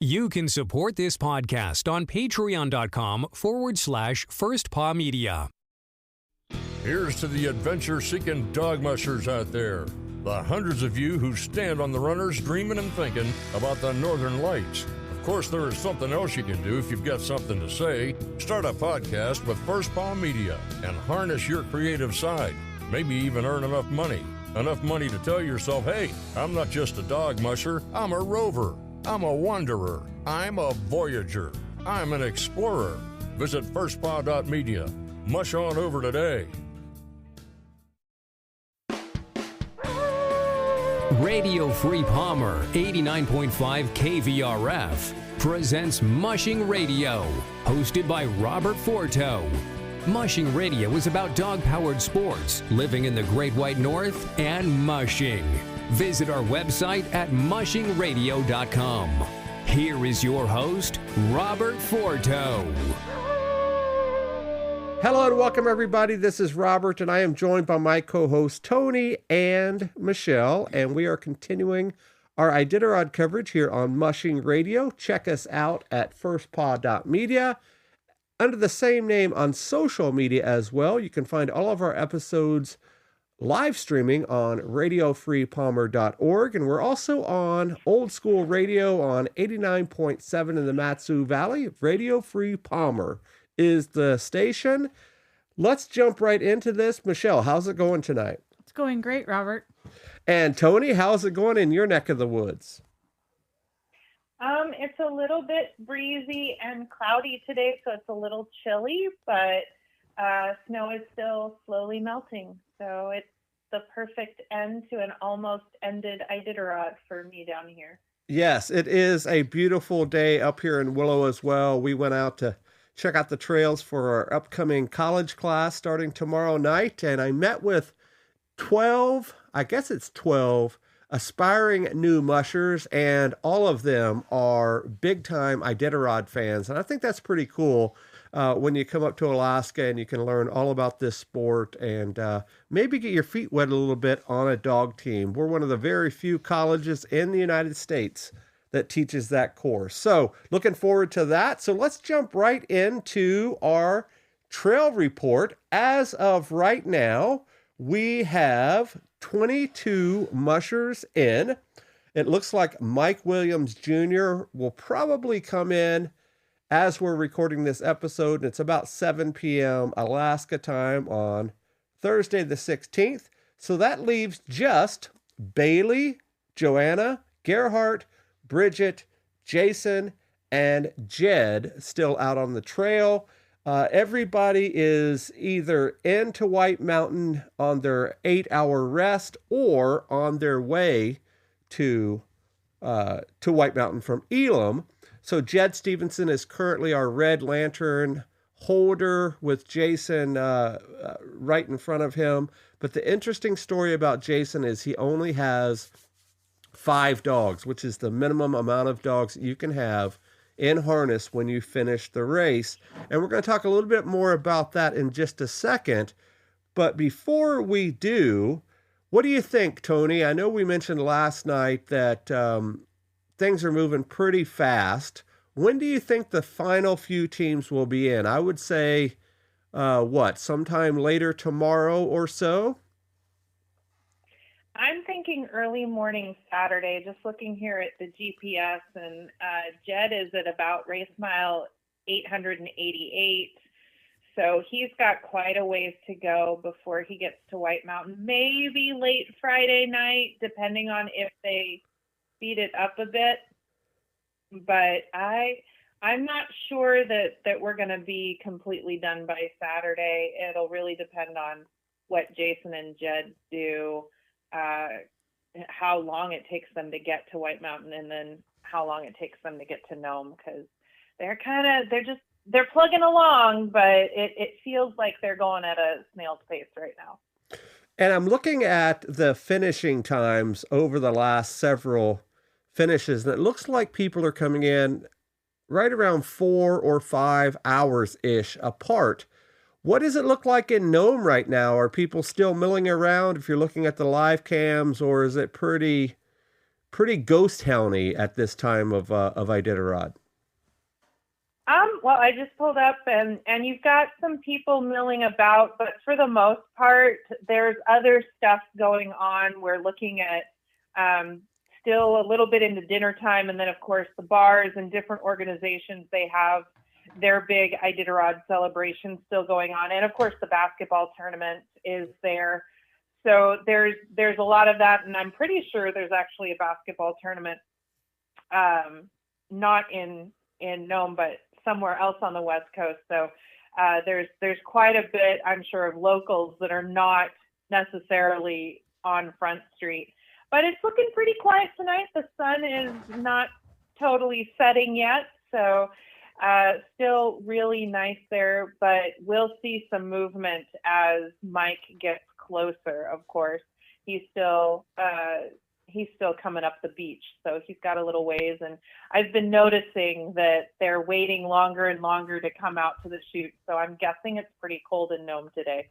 You can support this podcast on patreon.com/firstpawmedia. Here's to the adventure-seeking dog mushers out there. The hundreds of you who stand on the runners dreaming and thinking about the Northern Lights. Of course, there is something else you can do if you've got something to say. Start a podcast with First Paw Media and harness your creative side. Maybe even earn enough money to tell yourself, hey, I'm not just a dog musher, I'm a rover. I'm a wanderer. I'm a voyager. I'm an explorer. Visit firstpaw.media. Mush on over today. Radio Free Palmer 89.5 KVRF presents Mushing Radio, hosted by Robert Forto. Mushing Radio is about dog-powered sports, living in the Great White North, and mushing. Visit our website at mushingradio.com. Here is your host, Robert Forto. Hello and welcome, everybody. This is Robert, and I am joined by my co-hosts Tony and Michelle, and we are continuing our Iditarod coverage here on Mushing Radio. Check us out at firstpaw.media. Under the same name on social media as well. You can find all of our episodes live streaming on radiofreepalmer.org, and we're also on old school radio on 89.7 in the Matsu Valley. Radio Free Palmer is the station. Let's jump right into this. Michelle, how's it going tonight? It's going great, Robert. And Tony, how's it going in your neck of the woods? It's a little bit breezy and cloudy today, so it's a little chilly, but snow is still slowly melting. So it's the perfect end to an almost ended Iditarod for me down here. Yes, it is a beautiful day up here in Willow as well. We went out to check out the trails for our upcoming college class starting tomorrow night, and I met with 12 aspiring new mushers, and all of them are big-time Iditarod fans. And I think that's pretty cool when you come up to Alaska and you can learn all about this sport and maybe get your feet wet a little bit on a dog team. We're one of the very few colleges in the United States that teaches that course. So looking forward to that. So let's jump right into our trail report. As of right now, we have 22 mushers in. It looks like Mike Williams Jr. will probably come in as we're recording this episode. It's about 7 p.m. Alaska time on Thursday the 16th. So that leaves just Bailey, Joanna, Gerhardt, Bridget, Jason, and Jed still out on the trail. Everybody is either into White Mountain on their 8-hour rest or on their way to White Mountain from Elam. So Jed Stevenson is currently our Red Lantern holder with Jason right in front of him. But the interesting story about Jason is he only has 5 dogs, which is the minimum amount of dogs you can have in harness when you finish the race. And we're going to talk a little bit more about that in just a second. But before we do, what do you think, Tony? I know we mentioned last night that things are moving pretty fast. When do you think the final few teams will be in? I would say, sometime later tomorrow or so? I'm thinking early morning Saturday, just looking here at the GPS, and Jed is at about race mile 888. So he's got quite a ways to go before he gets to White Mountain. Maybe late Friday night, depending on if they speed it up a bit. But I'm not sure that we're going to be completely done by Saturday. It'll really depend on what Jason and Jed do. How long it takes them to get to White Mountain, and then how long it takes them to get to Nome, because they're plugging along, but it feels like they're going at a snail's pace right now. And I'm looking at the finishing times over the last several finishes, and it looks like people are coming in right around 4 or 5 hours-ish apart. What does it look like in Nome right now? Are people still milling around if you're looking at the live cams, or is it pretty pretty ghost towny at this time of Iditarod. Well, I just pulled up and you've got some people milling about, but for the most part, there's other stuff going on. We're looking at still a little bit into dinner time, and then of course the bars and different organizations, they have their big Iditarod celebration still going on, and of course the basketball tournament is there. So there's a lot of that, and I'm pretty sure there's actually a basketball tournament, not in Nome, but somewhere else on the West Coast. So there's quite a bit, I'm sure, of locals that are not necessarily on Front Street. But it's looking pretty quiet tonight. The sun is not totally setting yet, so still really nice there. But we'll see some movement as Mike gets closer. Of course, he's still coming up the beach, so he's got a little ways. And I've been noticing that they're waiting longer and longer to come out to the chute. So I'm guessing it's pretty cold in Nome today.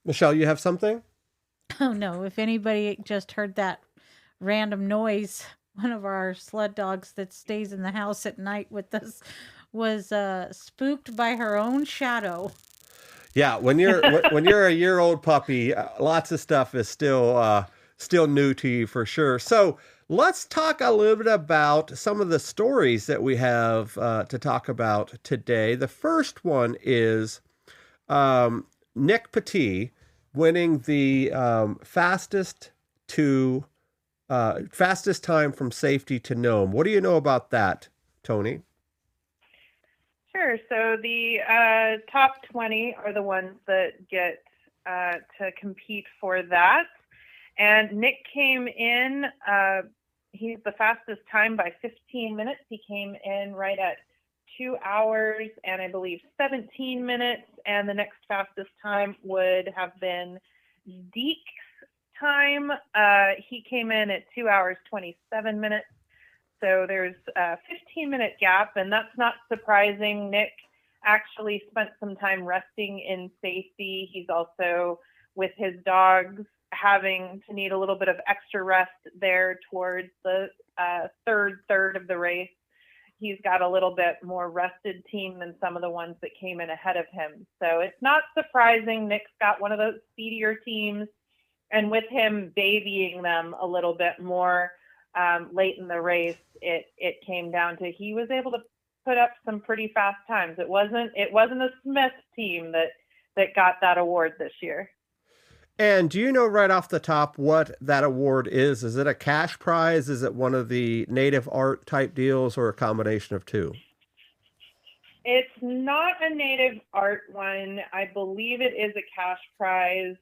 Michelle, you have something? Oh no, if anybody just heard that random noise, one of our sled dogs that stays in the house at night with us was spooked by her own shadow. Yeah, when you're a year-old puppy, lots of stuff is still new to you for sure. So let's talk a little bit about some of the stories that we have to talk about today. The first one is Nick Petit winning the fastest time from safety to Nome. What do you know about that, Tony? Sure. So the top 20 are the ones that get to compete for that. And Nick came in, he's the fastest time by 15 minutes. He came in right at 2 hours and I believe 17 minutes. And the next fastest time would have been Deke's time. He came in at 2 hours, 27 minutes. So there's a 15-minute gap, and that's not surprising. Nick actually spent some time resting in safety. He's also, with his dogs, having to need a little bit of extra rest there towards the third of the race. He's got a little bit more rested team than some of the ones that came in ahead of him. So it's not surprising. Nick's got one of those speedier teams, and with him babying them a little bit more late in the race, it came down to he was able to put up some pretty fast times. It wasn't a Smith team that got that award this year. And do you know right off the top what that award is? Is it a cash prize? Is it one of the native art type deals, or a combination of two? It's not a native art one. I believe it is a cash prize.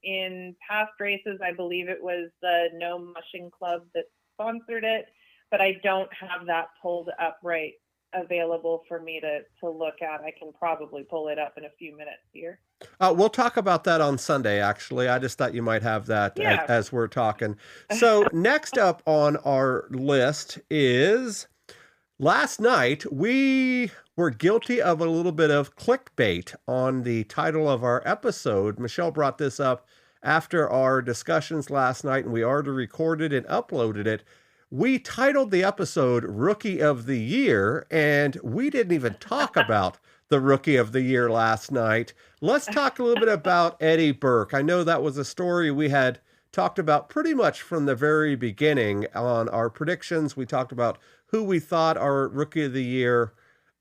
In past races, I believe it was the Nome Mushing Club that sponsored it, but I don't have that pulled up right available for me to look at. I can probably pull it up in a few minutes here. We'll talk about that on Sunday, actually. I just thought you might have that as we're talking. So next up on our list is, last night we were guilty of a little bit of clickbait on the title of our episode. Michelle brought this up after our discussions last night, and we already recorded and uploaded it. We titled the episode Rookie of the Year, and we didn't even talk about the Rookie of the Year last night. Let's talk a little bit about Eddie Burke. I know that was a story we had talked about pretty much from the very beginning on our predictions. We talked about who we thought our Rookie of the Year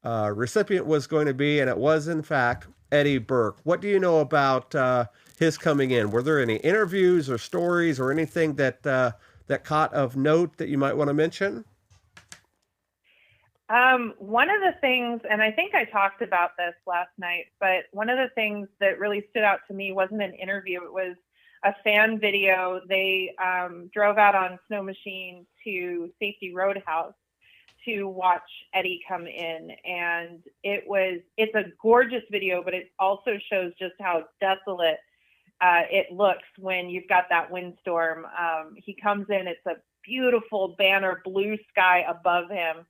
recipient was going to be, and it was, in fact, Eddie Burke. What do you know about his coming in? Were there any interviews or stories or anything that caught of note that you might want to mention? One of the things, and I think I talked about this last night, but one of the things that really stood out to me wasn't an interview. It was a fan video. They drove out on Snow Machine to Safety Roadhouse to watch Eddie come in. And it's a gorgeous video, but it also shows just how desolate it looks when you've got that windstorm. He comes in, it's a beautiful banner blue sky above him.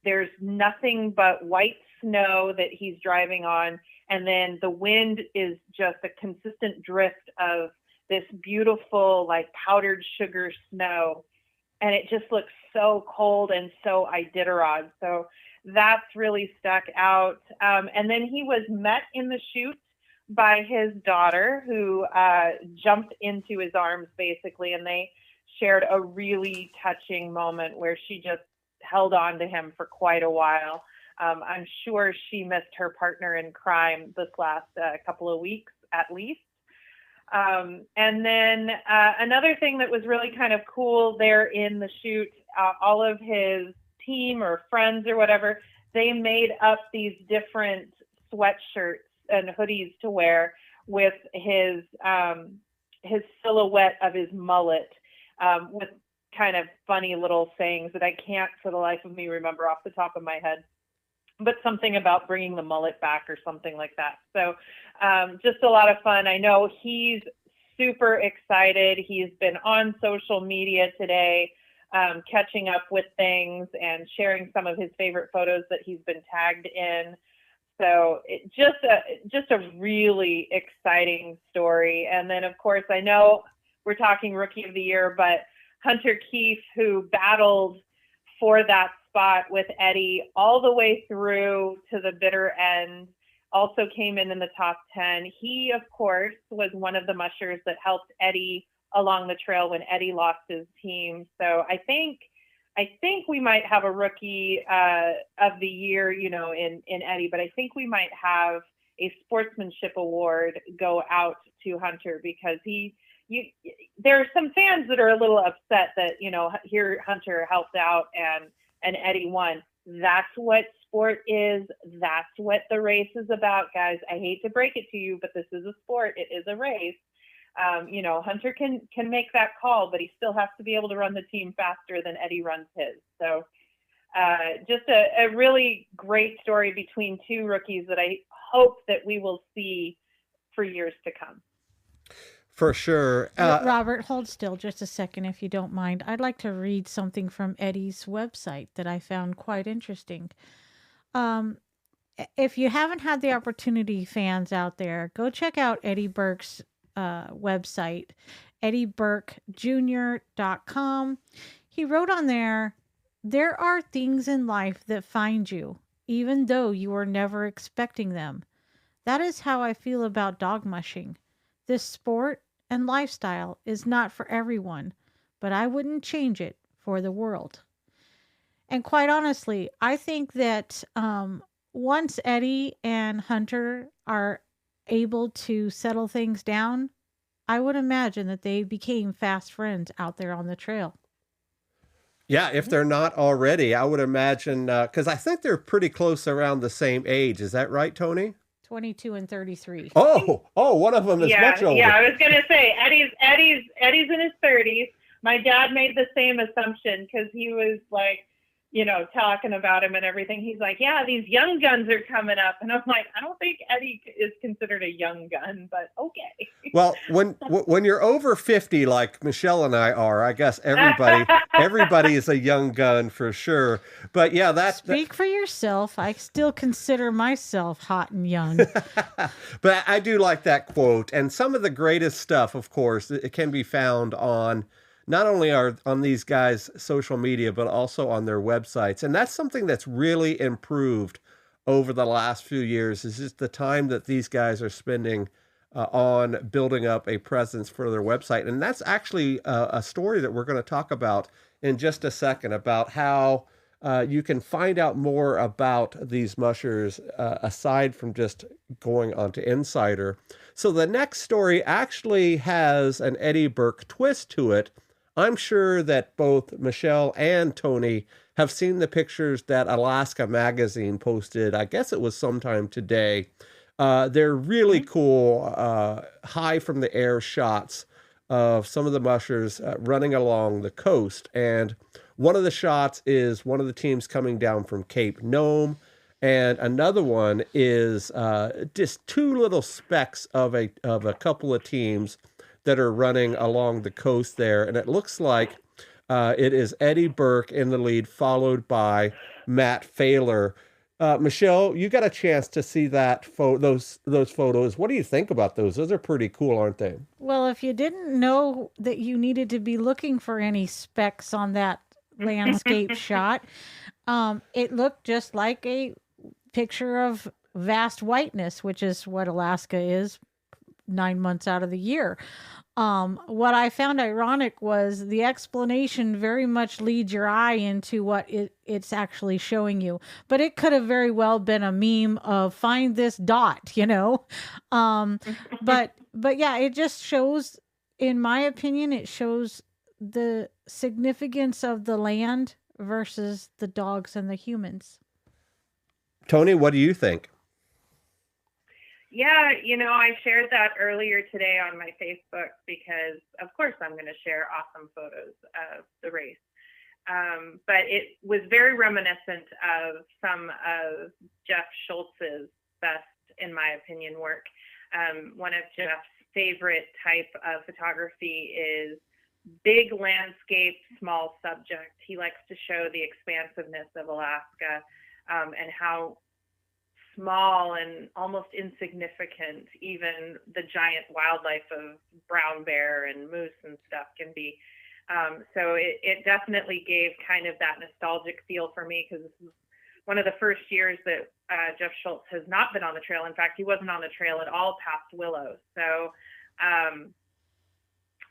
There's nothing but white snow that he's driving on. And then the wind is just a consistent drift of this beautiful, like powdered sugar snow. And it just looks so cold and so Iditarod. So that's really stuck out. And then he was met in the chute by his daughter, who jumped into his arms basically, and they shared a really touching moment where she just held on to him for quite a while. I'm sure she missed her partner in crime this last couple of weeks at least. And then another thing that was really kind of cool there in the chute, all of his team or friends or whatever, they made up these different sweatshirts and hoodies to wear with his silhouette of his mullet, with kind of funny little sayings that I can't for the life of me remember off the top of my head, but something about bringing the mullet back or something like that. So just a lot of fun. I know he's super excited. He's been on social media today, catching up with things and sharing some of his favorite photos that he's been tagged in. So just a really exciting story. And then, of course, I know we're talking Rookie of the Year, but Hunter Keefe, who battled for that spot with Eddie all the way through to the bitter end, also came in the top 10. He, of course, was one of the mushers that helped Eddie along the trail when Eddie lost his team. So I think we might have a Rookie of the Year, in Eddie, but I think we might have a sportsmanship award go out to Hunter, because there are some fans that are a little upset that, here Hunter helped out and Eddie won. That's what sport is. That's what the race is about, guys. I hate to break it to you, but this is a sport. It is a race. Hunter can make that call, but he still has to be able to run the team faster than Eddie runs his. So just a really great story between two rookies that I hope that we will see for years to come. For sure. Robert, hold still just a second, if you don't mind. I'd like to read something from Eddie's website that I found quite interesting. If you haven't had the opportunity, fans out there, go check out Eddie Burke's website, eddieburkejr.com. He wrote on there are things in life that find you, even though you were never expecting them. That is how I feel about dog mushing. This sport and lifestyle is not for everyone, but I wouldn't change it for the world. And quite honestly, I think that once Eddie and Hunter are able to settle things down, I would imagine that they became fast friends out there on the trail. Yeah, if they're not already, I would imagine, because I think they're pretty close around the same age. Is that right, Tony? 22 and 33. Oh, one of them is much older. Yeah, I was going to say, Eddie's in his 30s. My dad made the same assumption because he was like, talking about him and everything. He's like, yeah, these young guns are coming up. And I'm like, I don't think Eddie is considered a young gun, but okay. Well, when you're over 50, like Michelle and I are, I guess everybody is a young gun for sure. But yeah, Speak for yourself. I still consider myself hot and young. But I do like that quote. And some of the greatest stuff, of course, it can be found on not only on these guys' social media, but also on their websites. And that's something that's really improved over the last few years, is just the time that these guys are spending on building up a presence for their website. And that's actually a story that we're going to talk about in just a second, about how you can find out more about these mushers aside from just going onto Insider. So the next story actually has an Eddie Burke twist to it. I'm sure that both Michelle and Tony have seen the pictures that Alaska Magazine posted. I guess it was sometime today. They're really cool, high from the air shots of some of the mushers running along the coast. And one of the shots is one of the teams coming down from Cape Nome. And another one is just two little specks of a couple of teams that are running along the coast there. And it looks like it is Eddie Burke in the lead, followed by Matt Failer. Michelle, you got a chance to see those photos. What do you think about those? Those are pretty cool, aren't they? Well, if you didn't know that you needed to be looking for any specks on that landscape shot, it looked just like a picture of vast whiteness, which is what Alaska is 9 months out of the year. What I found ironic was the explanation very much leads your eye into what it's actually showing you. But it could have very well been a meme of find this dot, you know? But yeah, it just shows, in my opinion, it shows the significance of the land versus the dogs and the humans. Tony, what do you think? Yeah, I shared that earlier today on my Facebook because, of course, I'm going to share awesome photos of the race. But it was very reminiscent of some of Jeff Schultz's best, in my opinion, work. One of Jeff's favorite type of photography is big landscape, small subject. He likes to show the expansiveness of Alaska and how small and almost insignificant even the giant wildlife of brown bear and moose and stuff can be. So it definitely gave kind of that nostalgic feel for me, because this is one of the first years that Jeff Schultz has not been on the trail. In fact, he wasn't on the trail at all past Willow. So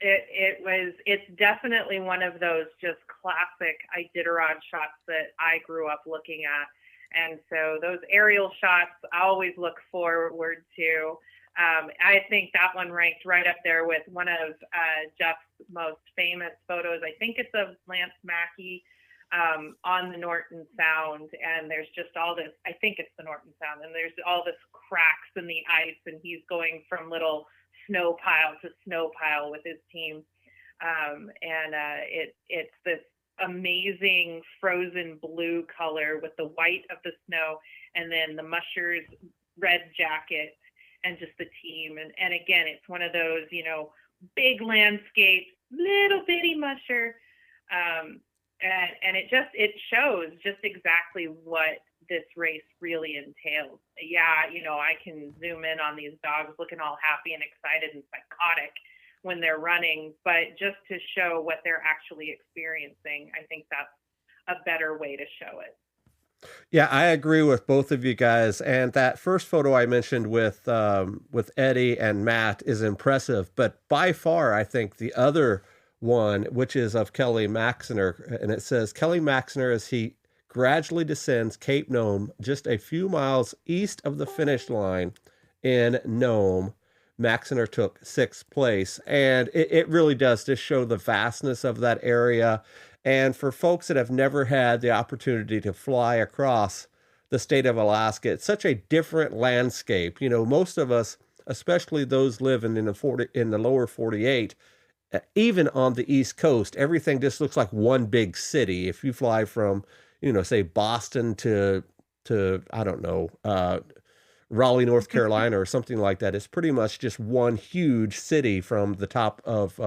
it's definitely one of those just classic Iditarod shots that I grew up looking at. And so those aerial shots I always look forward to. I think that one ranked right up there with one of Jeff's most famous photos. I think it's of Lance Mackey on the Norton Sound. And there's just all this, I think it's the Norton Sound, and there's all this cracks in the ice, and he's going from little snow pile to snow pile with his team. It's this amazing frozen blue color with the white of the snow, and then the mushers red jacket and just the team. And again, it's one of those, big landscape, little bitty musher. And it shows just exactly what this race really entails. Yeah, I can zoom in on these dogs looking all happy and excited and psychotic when they're running, but just to show what they're actually experiencing, I think that's a better way to show it. Yeah, I agree with both of you guys. And that first photo I mentioned with Eddie and Matt is impressive, but by far, I think the other one, which is of Kelly Maxner, and it says Kelly Maxner as he gradually descends Cape Nome, just a few miles east of the finish line in Nome. Maxner took 6th place, and it really does just show the vastness of that area. And for folks that have never had the opportunity to fly across the state of Alaska, it's such a different landscape. Most of us, especially those living in the lower 48, even on the East Coast, everything just looks like one big city. If you fly from, say Boston to I don't know, Raleigh, North Carolina, or something like that, it's pretty much just one huge city from the top of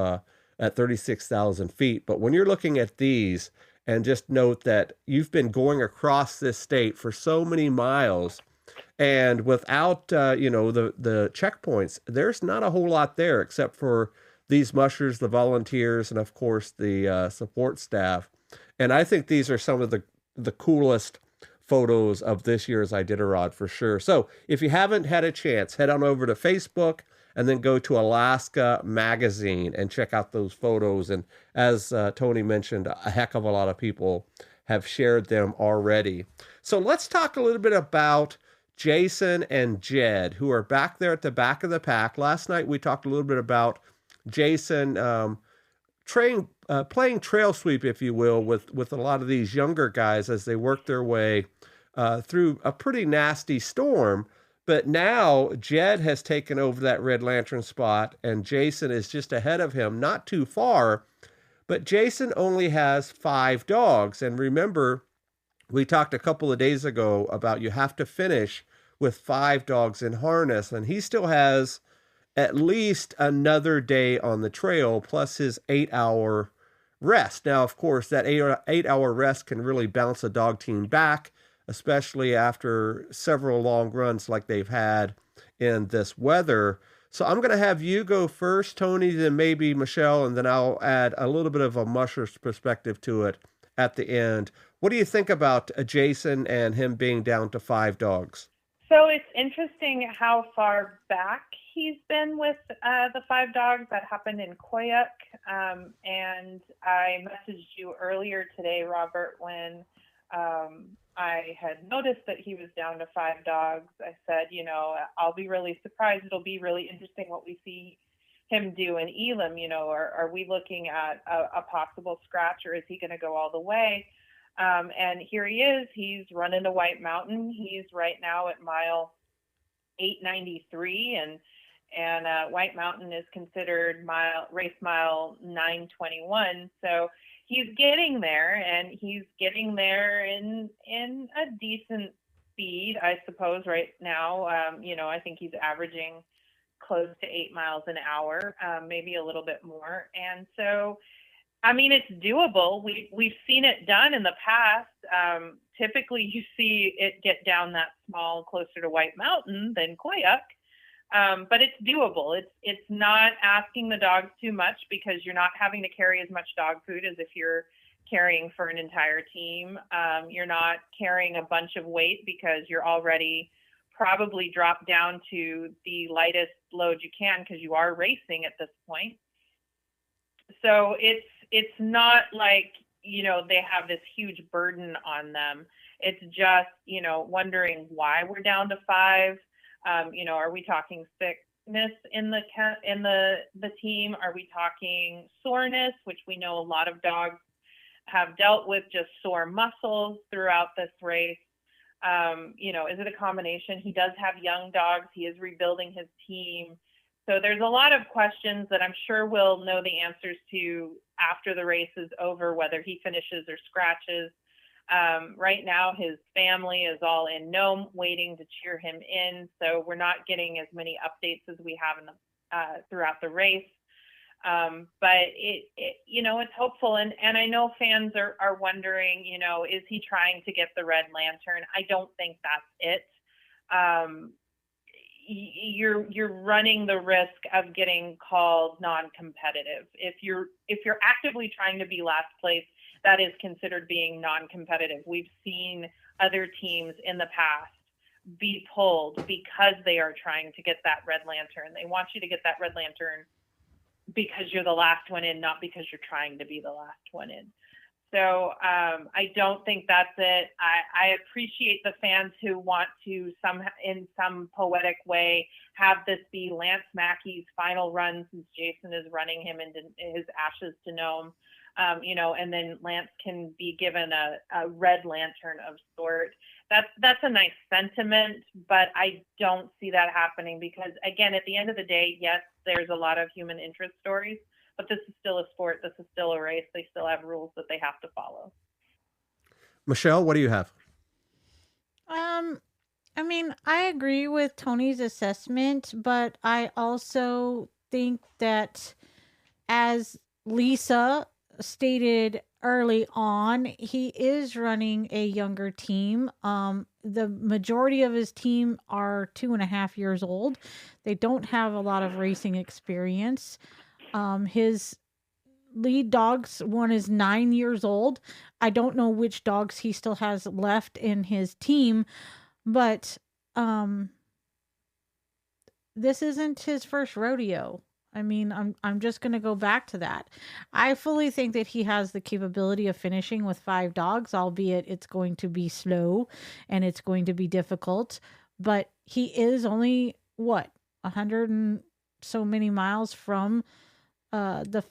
at 36,000 feet. But when you're looking at these, and just note that you've been going across this state for so many miles, and without the checkpoints, there's not a whole lot there except for these mushers, the volunteers, and of course the support staff. And I think these are some of the coolest photos of this year's Iditarod for sure. So if you haven't had a chance, head on over to Facebook and then go to Alaska Magazine and check out those photos. And as Tony mentioned, a heck of a lot of people have shared them already. So let's talk a little bit about Jason and Jed, who are back there at the back of the pack. Last night we talked a little bit about Jason playing trail sweep, if you will, with a lot of these younger guys as they work their way through a pretty nasty storm. But now Jed has taken over that Red Lantern spot, and Jason is just ahead of him, not too far. But Jason only has 5 dogs. And remember, we talked a couple of days ago about you have to finish with 5 dogs in harness, and he still has at least another day on the trail, plus his 8-hour rest. Now, of course, that 8-hour rest can really bounce a dog team back. especially after several long runs like they've had in this weather. So I'm going to have you go first, Tony, then maybe Michelle, and then I'll add a little bit of a musher's perspective to it at the end. What do you think about Jason and him being down to 5 dogs? So it's interesting how far back he's been with the 5 dogs. That happened in Koyuk. And I messaged you earlier today, Robert, when I had noticed that he was down to 5 dogs. I said, I'll be really surprised. It'll be really interesting what we see him do in Elam. Are we looking at a possible scratch, or is he going to go all the way? And here he is. He's running to White Mountain. He's right now at mile 893, and White Mountain is considered race mile 921. So he's getting there, and he's getting there in a decent speed, I suppose. Right now, I think he's averaging close to 8 miles an hour, maybe a little bit more, and so. I mean, it's doable. We've seen it done in the past. Typically, you see it get down that small, closer to White Mountain than Koyuk, but it's doable. It's not asking the dogs too much, because you're not having to carry as much dog food as if you're carrying for an entire team. You're not carrying a bunch of weight, because you're already probably dropped down to the lightest load you can, because you are racing at this point. So it's not like, they have this huge burden on them. It's just, wondering why we're down to 5. Are we talking sickness in the team? Are we talking soreness, which we know a lot of dogs have dealt with, just sore muscles throughout this race? Is it a combination? He does have young dogs. He is rebuilding his team. So there's a lot of questions that I'm sure we'll know the answers to after the race is over, whether he finishes or scratches. Right now, his family is all in Nome waiting to cheer him in. So we're not getting as many updates as we have throughout the race. But it's hopeful. And I know fans are wondering, is he trying to get the red lantern? I don't think that's it. You're running the risk of getting called non-competitive. If you're actively trying to be last place, that is considered being non-competitive. We've seen other teams in the past be pulled because they are trying to get that red lantern. They want you to get that red lantern because you're the last one in, not because you're trying to be the last one in. So I don't think that's it. I appreciate the fans who want to in some poetic way have this be Lance Mackey's final run, since Jason is running him into his ashes to Nome, and then Lance can be given a red lantern of sort. That's a nice sentiment, but I don't see that happening, because again, at the end of the day, yes, there's a lot of human interest stories, but this is still a sport. This is still a race. They still have rules that they have to follow. Michelle, what do you have? I agree with Tony's assessment, but I also think that, as Lisa stated early on, he is running a younger team. The majority of his team are 2.5 years old. They don't have a lot of racing experience. His lead dogs, one is 9 years old. I don't know which dogs he still has left in his team, but this isn't his first rodeo. I'm just going to go back to that. I fully think that he has the capability of finishing with 5 dogs, albeit it's going to be slow and it's going to be difficult. But he is only, 100 and so many miles from the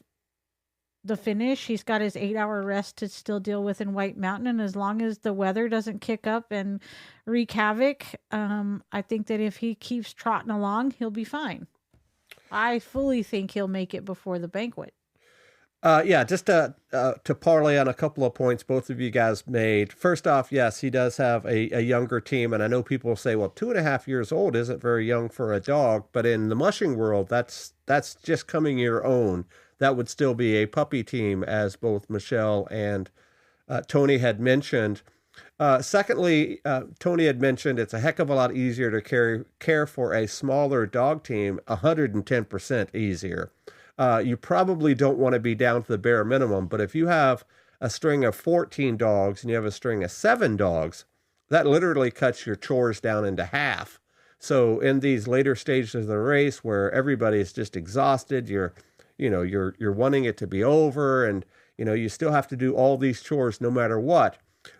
finish. He's got his 8-hour rest to still deal with in White Mountain, and as long as the weather doesn't kick up and wreak havoc, I think that if he keeps trotting along, he'll be fine. I fully think he'll make it before the banquet. Just to parlay on a couple of points both of you guys made. First off, yes, he does have a younger team, and I know people will say, well, 2.5 years old isn't very young for a dog, but in the mushing world, that's just coming your own. That would still be a puppy team, as both Michelle and Tony had mentioned. Secondly, Tony had mentioned it's a heck of a lot easier to care for a smaller dog team, 110% easier. You probably don't want to be down to the bare minimum, but if you have a string of 14 dogs and you have a string of 7 dogs, that literally cuts your chores down into half. So in these later stages of the race where everybody is just exhausted, you're wanting it to be over, and you still have to do all these chores no matter what.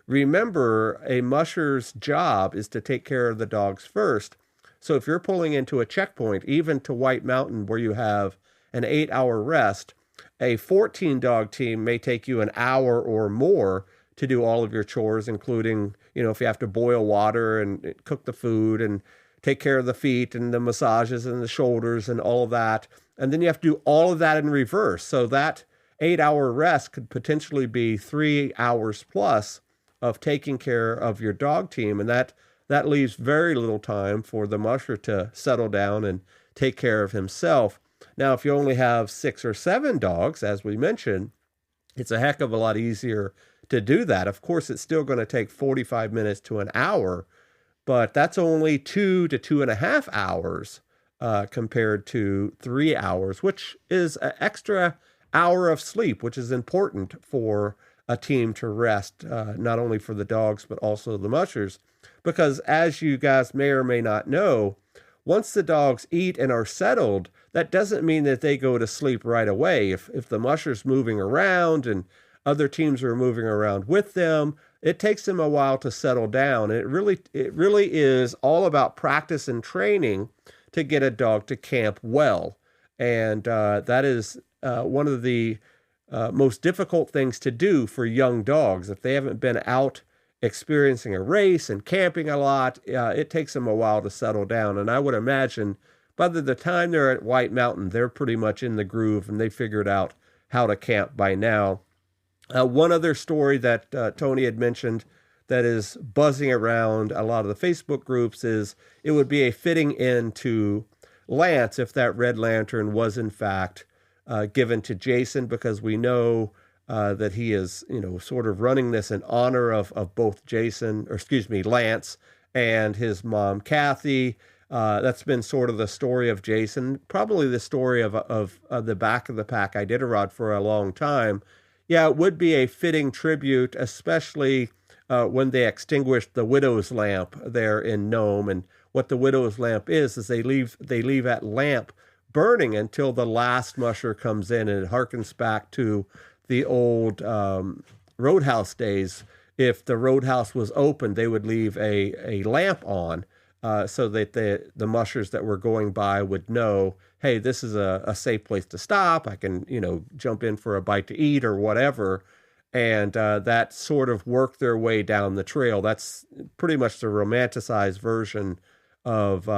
Remember, a musher's job is to take care of the dogs first. So if you're pulling into a checkpoint, even to White Mountain where you have an 8-hour rest, a 14-dog team may take you an hour or more to do all of your chores, including, if you have to boil water and cook the food and take care of the feet and the massages and the shoulders and all of that. And then you have to do all of that in reverse. So that 8-hour rest could potentially be 3 hours plus of taking care of your dog team. And that leaves very little time for the musher to settle down and take care of himself. Now, if you only have 6 or 7 dogs, as we mentioned, it's a heck of a lot easier to do that. Of course, it's still going to take 45 minutes to an hour, but that's only 2 to 2.5 hours compared to 3 hours, which is an extra hour of sleep, which is important for a team to rest, not only for the dogs, but also the mushers. Because as you guys may or may not know, once the dogs eat and are settled, that doesn't mean that they go to sleep right away. If the musher's moving around and other teams are moving around with them, it takes them a while to settle down. And it really is all about practice and training to get a dog to camp well. And that is one of the most difficult things to do for young dogs. If they haven't been out experiencing a race and camping a lot, it takes them a while to settle down. And I would imagine by the time they're at White Mountain, they're pretty much in the groove and they figured out how to camp by now. One other story that Tony had mentioned that is buzzing around a lot of the Facebook groups is it would be a fitting end to Lance if that red lantern was in fact given to Jason, because we know that he is, sort of running this in honor of both Lance and his mom, Kathy. That's been sort of the story of Jason, probably the story of the back of the pack Iditarod for a long time. Yeah, it would be a fitting tribute, especially when they extinguished the widow's lamp there in Nome. And what the widow's lamp is they leave that lamp burning until the last musher comes in, and it harkens back to the old roadhouse days. If the roadhouse was open, they would leave a lamp on so that the mushers that were going by would know, hey, this is a safe place to stop. I can, jump in for a bite to eat or whatever. And that sort of worked their way down the trail. That's pretty much the romanticized version of,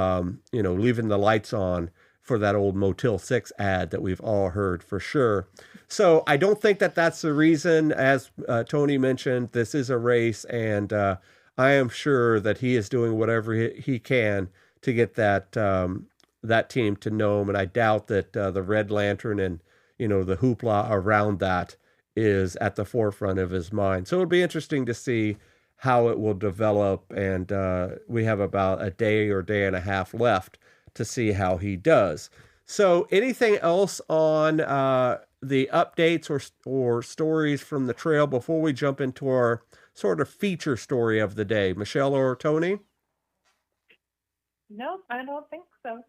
leaving the lights on for that old Motel 6 ad that we've all heard for sure. So I don't think that that's the reason. As Tony mentioned, this is a race, and I am sure that he is doing whatever he can to get that team to Nome. And I doubt that the Red Lantern and, the hoopla around that is at the forefront of his mind. So it'll be interesting to see how it will develop. And we have about a day or day and a half left to see how he does. So anything else on the updates or stories from the trail before we jump into our sort of feature story of the day? Michelle or Tony? No, I don't think so.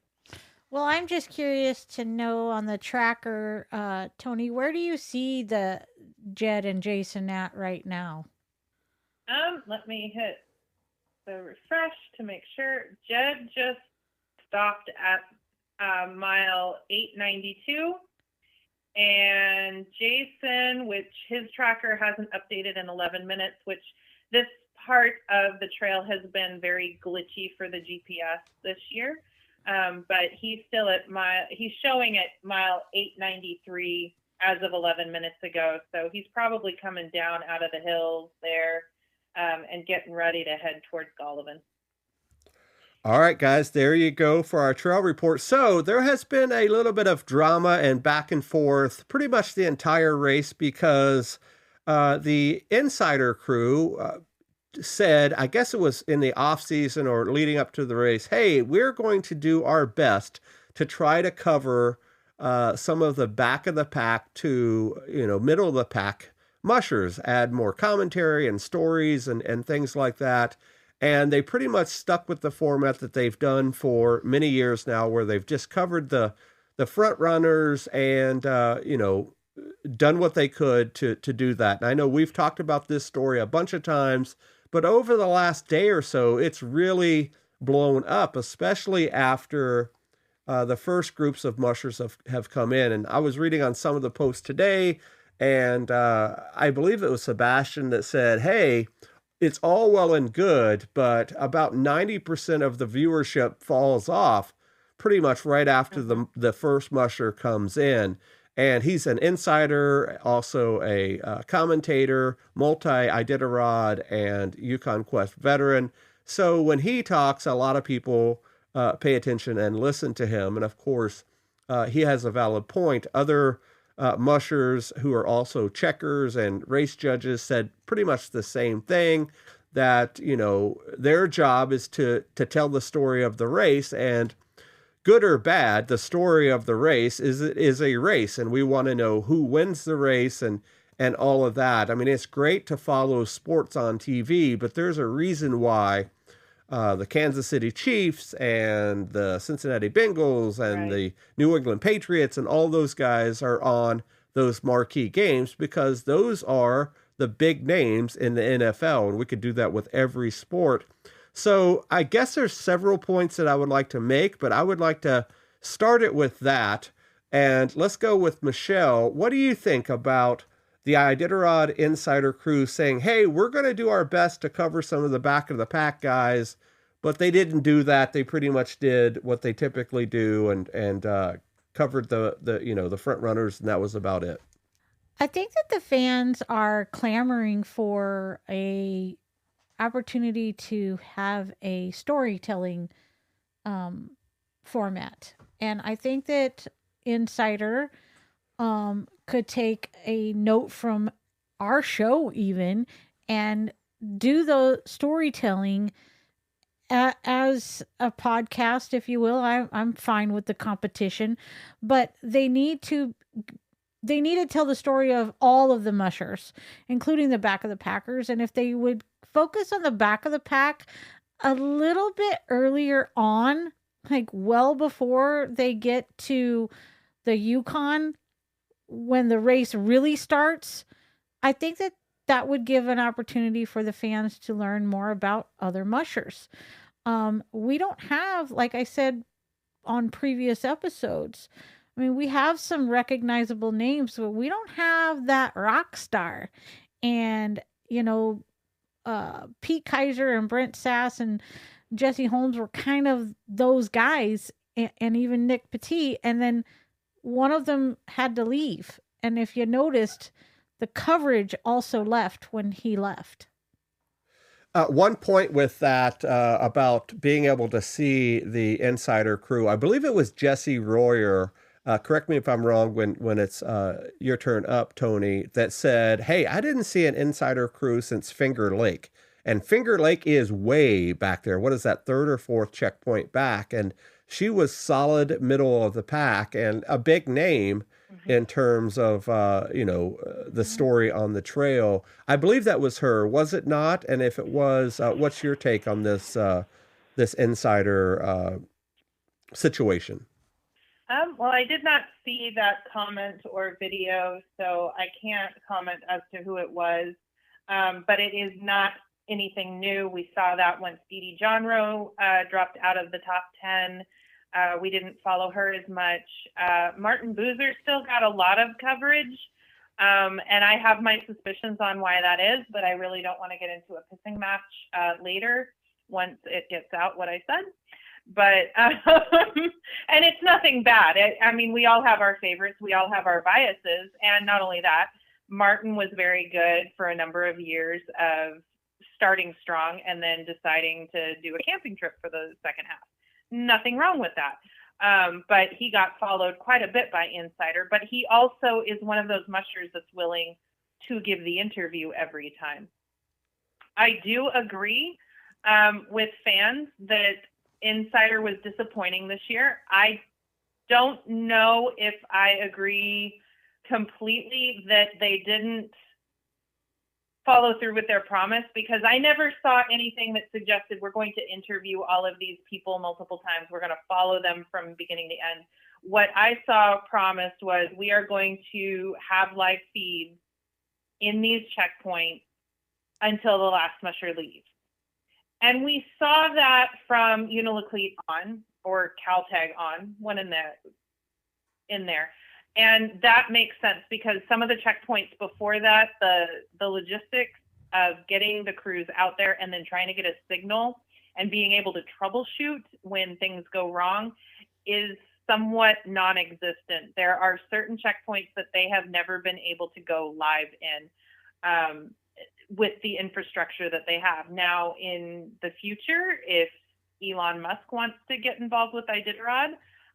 Well, I'm just curious to know on the tracker, Tony, where do you see the Jed and Jason at right now? Let me hit the refresh to make sure. Jed just stopped at mile 892, and Jason, which his tracker hasn't updated in 11 minutes, which this part of the trail has been very glitchy for the GPS this year. But he's still he's showing at mile 893 as of 11 minutes ago. So he's probably coming down out of the hills there and getting ready to head towards Golovin. All right, guys, there you go for our trail report. So there has been a little bit of drama and back and forth pretty much the entire race because the Insider crew said, I guess it was in the off season or leading up to the race, hey, we're going to do our best to try to cover some of the back of the pack to, middle of the pack mushers, add more commentary and stories and things like that. And they pretty much stuck with the format that they've done for many years now, where they've just covered the front runners and, done what they could to do that. And I know we've talked about this story a bunch of times, but over the last day or so, it's really blown up, especially after the first groups of mushers have come in. And I was reading on some of the posts today, and I believe it was Sebastian that said, hey, it's all well and good, but about 90% of the viewership falls off pretty much right after the first musher comes in. And he's an insider, also a commentator, multi-Iditarod and Yukon Quest veteran. So when he talks, a lot of people pay attention and listen to him. And of course, he has a valid point. Other mushers who are also checkers and race judges said pretty much the same thing, that, their job is to tell the story of the race, and good or bad, the story of the race is a race, and we want to know who wins the race and all of that. I mean, it's great to follow sports on TV, but there's a reason why the Kansas City Chiefs and the Cincinnati Bengals and the New England Patriots and all those guys are on those marquee games, because those are the big names in the NFL, and we could do that with every sport. So I guess there's several points that I would like to make, but I would like to start it with that. And let's go with Michelle. What do you think about the Iditarod Insider crew saying, hey, we're going to do our best to cover some of the back of the pack guys, but they didn't do that. They pretty much did what they typically do and covered the front runners, and that was about it. I think that the fans are clamoring for a opportunity to have a storytelling format. And I think that Insider could take a note from our show even and do the storytelling as a podcast, if you will. I'm fine with the competition, but they need to tell the story of all of the mushers, including the back of the packers. And if they would focus on the back of the pack a little bit earlier on, like well before they get to the Yukon, when the race really starts, I think that would give an opportunity for the fans to learn more about other mushers. We don't have, like I said on previous episodes, I mean, we have some recognizable names, but we don't have that rock star. And, Pete Kaiser and Brent Sass and Jesse Holmes were kind of those guys, and even Nick Petit. And then one of them had to leave. And if you noticed, the coverage also left when he left. One point with that about being able to see the Insider crew, I believe it was Jesse Royer, correct me if I'm wrong when it's your turn up, Tony, that said, hey, I didn't see an Insider crew since Finger Lake. And Finger Lake is way back there. What is that, third or fourth checkpoint back? And she was solid middle of the pack and a big name in terms of, the story on the trail. I believe that was her, was it not? And if it was, what's your take on this Insider situation? Well, I did not see that comment or video, so I can't comment as to who it was. But it is not anything new. We saw that when Speedy Johnroe dropped out of the top 10. We didn't follow her as much. Martin Boozer still got a lot of coverage, and I have my suspicions on why that is, but I really don't want to get into a pissing match later once it gets out what I said. But, and it's nothing bad. I mean, we all have our favorites. We all have our biases. And not only that, Martin was very good for a number of years of starting strong and then deciding to do a camping trip for the second half. Nothing wrong with that. But he got followed quite a bit by Insider. But he also is one of those mushers that's willing to give the interview every time. I do agree with fans that Insider was disappointing this year. I don't know if I agree completely that they didn't follow through with their promise, because I never saw anything that suggested we're going to interview all of these people multiple times. We're going to follow them from beginning to end. What I saw promised was we are going to have live feeds in these checkpoints until the last musher leaves. And we saw that from Uniloclete on, or Caltag on, one in there. And that makes sense, because some of the checkpoints before that, the logistics of getting the crews out there and then trying to get a signal and being able to troubleshoot when things go wrong is somewhat non-existent. There are certain checkpoints that they have never been able to go live in with the infrastructure that they have. Now, in the future, if Elon Musk wants to get involved with Iditarod,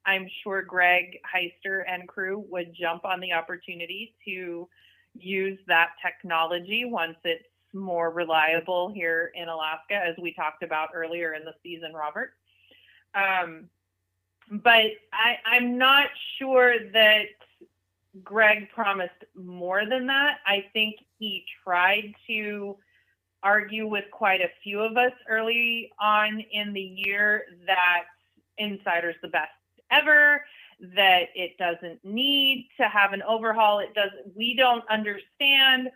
I'm sure Greg Heister and crew would jump on the opportunity to use that technology once it's more reliable here in Alaska, as we talked about earlier in the season, Robert. But I'm not sure that Greg promised more than that. I think he tried to argue with quite a few of us early on in the year that Insider's the best ever, that it doesn't need to have an overhaul. We don't understand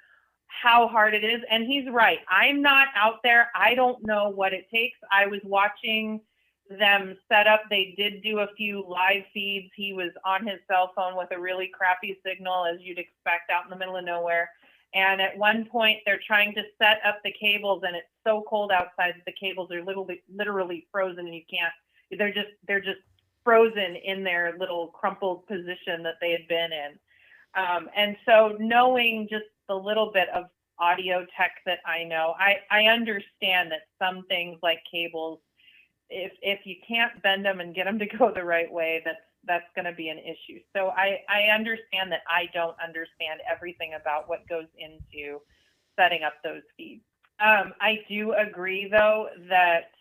how hard it is. And he's right. I'm not out there. I don't know what it takes. I was watching them set up. They did do a few live feeds. He was on his cell phone with a really crappy signal, as you'd expect out in the middle of nowhere. And at one point they're trying to set up the cables, and it's so cold outside that the cables are literally frozen, and you can't, they're just frozen in their little crumpled position that they had been in. And so knowing just the little bit of audio tech that I know, I understand that some things like cables, if you can't bend them and get them to go the right way, that's going to be an issue. So I understand that I don't understand everything about what goes into setting up those feeds. I do agree, though, that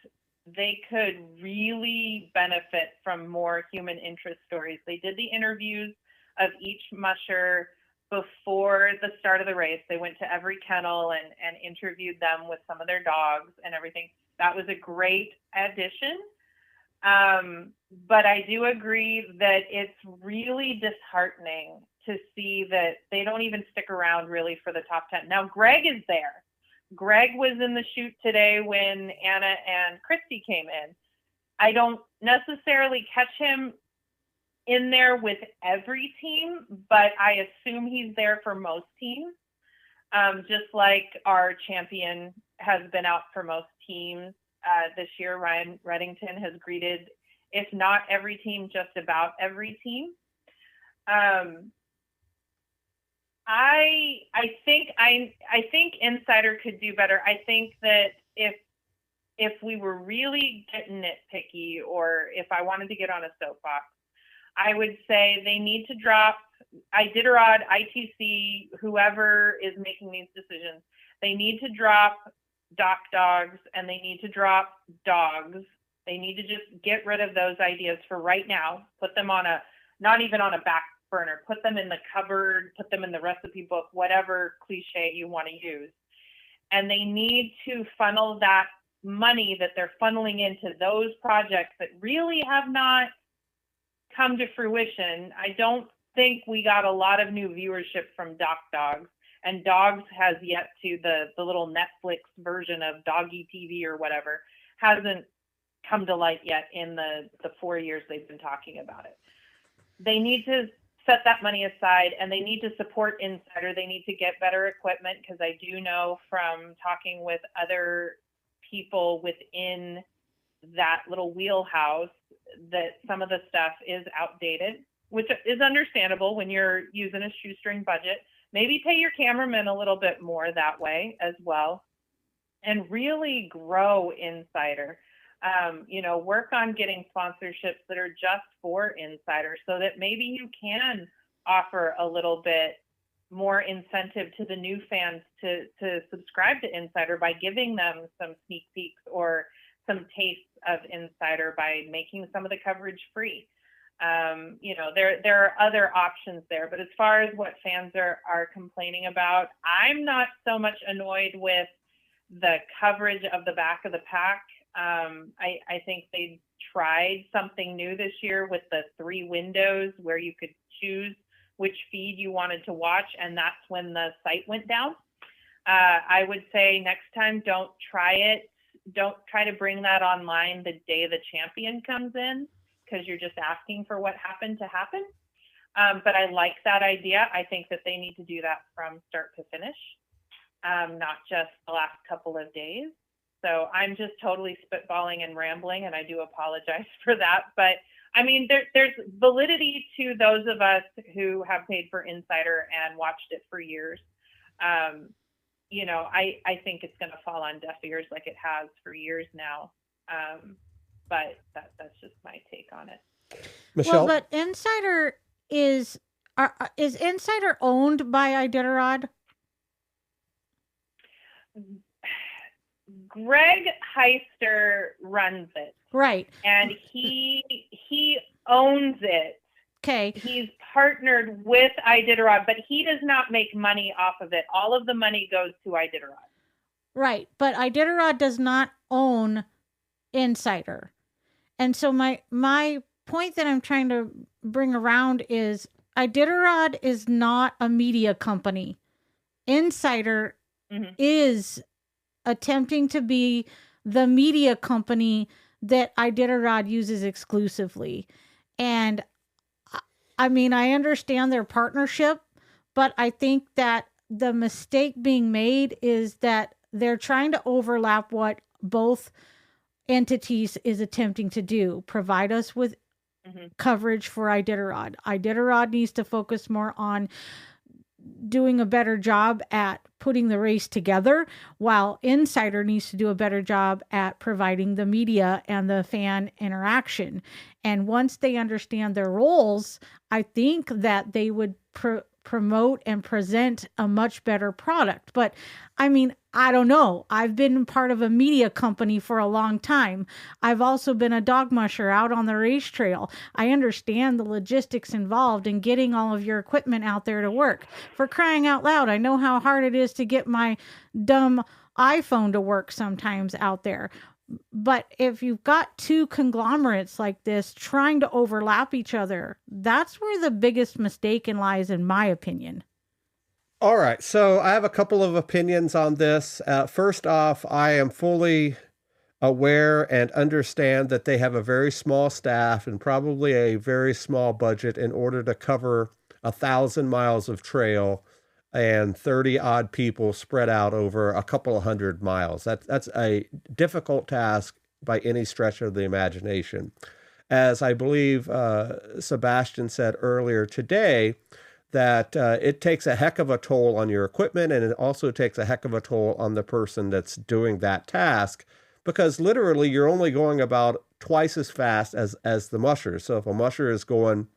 they could really benefit from more human interest stories. They did the interviews of each musher before the start of the race. They went to every kennel and interviewed them with some of their dogs and everything. That was a great addition. But I do agree that it's really disheartening to see that they don't even stick around really for the top 10. Now, Greg is there. Greg was in the chute today when Anna and Christy came in. I don't necessarily catch him in there with every team, but I assume he's there for most teams. Just like our champion has been out for most teams this year. Ryan Reddington has greeted, if not every team, just about every team. I think Insider could do better. I think that if we were really getting nitpicky, or if I wanted to get on a soapbox, I would say they need to drop Iditarod, ITC, whoever is making these decisions. They need to drop dock dogs, and they need to drop dogs. They need to just get rid of those ideas for right now. Put them on not even on a back burner. Put them in the cupboard, put them in the recipe book, whatever cliche you want to use. And they need to funnel that money that they're funneling into those projects that really have not come to fruition. I don't think we got a lot of new viewership from Doc Dogs, and Dogs has yet to, the little Netflix version of Doggy TV or whatever, hasn't come to light yet in the 4 years they've been talking about it. They need to set that money aside, and they need to support Insider. They need to get better equipment, because I do know from talking with other people within that little wheelhouse that some of the stuff is outdated, which is understandable when you're using a shoestring budget. Maybe pay your cameraman a little bit more that way as well, and really grow Insider. Work on getting sponsorships that are just for Insider, so that maybe you can offer a little bit more incentive to the new fans to subscribe to Insider by giving them some sneak peeks or some tastes of Insider by making some of the coverage free. There are other options there, but as far as what fans are complaining about, I'm not so much annoyed with the coverage of the back of the pack. I think they tried something new this year with the 3 windows where you could choose which feed you wanted to watch, and that's when the site went down. I would say next time, don't try it. Don't try to bring that online the day the champion comes in, because you're just asking for what happened to happen. But I like that idea. I think that they need to do that from start to finish, not just the last couple of days. So I'm just totally spitballing and rambling, and I do apologize for that. But I mean, there's validity to those of us who have paid for Insider and watched it for years. I think it's going to fall on deaf ears like it has for years now. But that's just my take on it. Michelle? Well, but Insider is Insider owned by Iditarod? Greg Heister runs it. Right. And he owns it. Okay. He's partnered with Iditarod, but he does not make money off of it. All of the money goes to Iditarod. Right. But Iditarod does not own Insider. And so my point that I'm trying to bring around is Iditarod is not a media company. Insider is attempting to be the media company that Iditarod uses exclusively. And I mean, I understand their partnership, but I think that the mistake being made is that they're trying to overlap what both entities is attempting to do, provide us with coverage for Iditarod. Iditarod needs to focus more on doing a better job at putting the race together, while Insider needs to do a better job at providing the media and the fan interaction. And once they understand their roles, I think that they would promote and present a much better product. But I mean, I don't know. I've been part of a media company for a long time. I've also been a dog musher out on the race trail. I understand the logistics involved in getting all of your equipment out there to work. For crying out loud, I know how hard it is to get my dumb iPhone to work sometimes out there. But if you've got two conglomerates like this trying to overlap each other, that's where the biggest mistake lies, in my opinion. All right, so I have a couple of opinions on this. First off, I am fully aware and understand that they have a very small staff and probably a very small budget in order to cover 1,000 miles of trail and 30 odd people spread out over a couple of 100 miles. That's a difficult task by any stretch of the imagination. As I believe Sebastian said earlier today, that it takes a heck of a toll on your equipment, and it also takes a heck of a toll on the person that's doing that task, because literally you're only going about twice as fast as the musher. So if a musher is going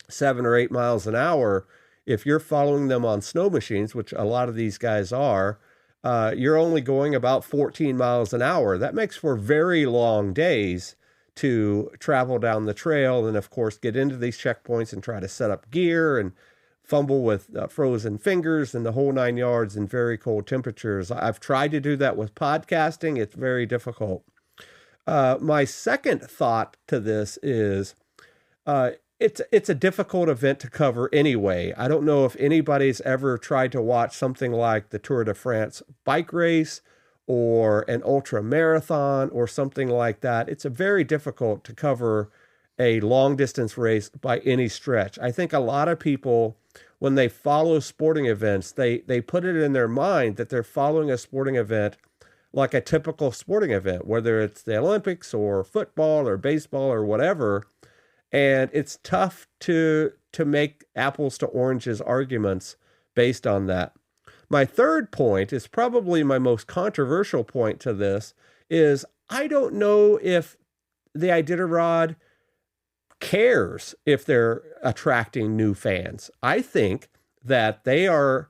7 or 8 miles an hour, if you're following them on snow machines, which a lot of these guys are, you're only going about 14 miles an hour. That makes for very long days to travel down the trail and, of course, get into these checkpoints and try to set up gear and fumble with frozen fingers and the whole 9 yards in very cold temperatures. I've tried to do that with podcasting. It's very difficult. My second thought to this is it's a difficult event to cover anyway. I don't know if anybody's ever tried to watch something like the Tour de France bike race or an ultra marathon or something like that. It's very difficult to cover a long distance race by any stretch. I think a lot of people, when they follow sporting events, they put it in their mind that they're following a sporting event like a typical sporting event, whether it's the Olympics or football or baseball or whatever. And it's tough to make apples to oranges arguments based on that. My third point is probably my most controversial point to this is I don't know if the Iditarod cares if they're attracting new fans. I think that they are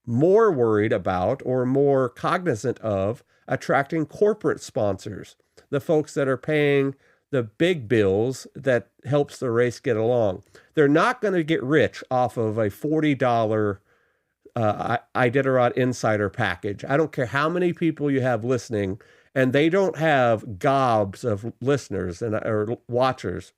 more worried about or more cognizant of attracting corporate sponsors, the folks that are paying the big bills that helps the race get along. They're not going to get rich off of a $40 Iditarod Insider package. I don't care how many people you have listening, and they don't have gobs of listeners or watchers.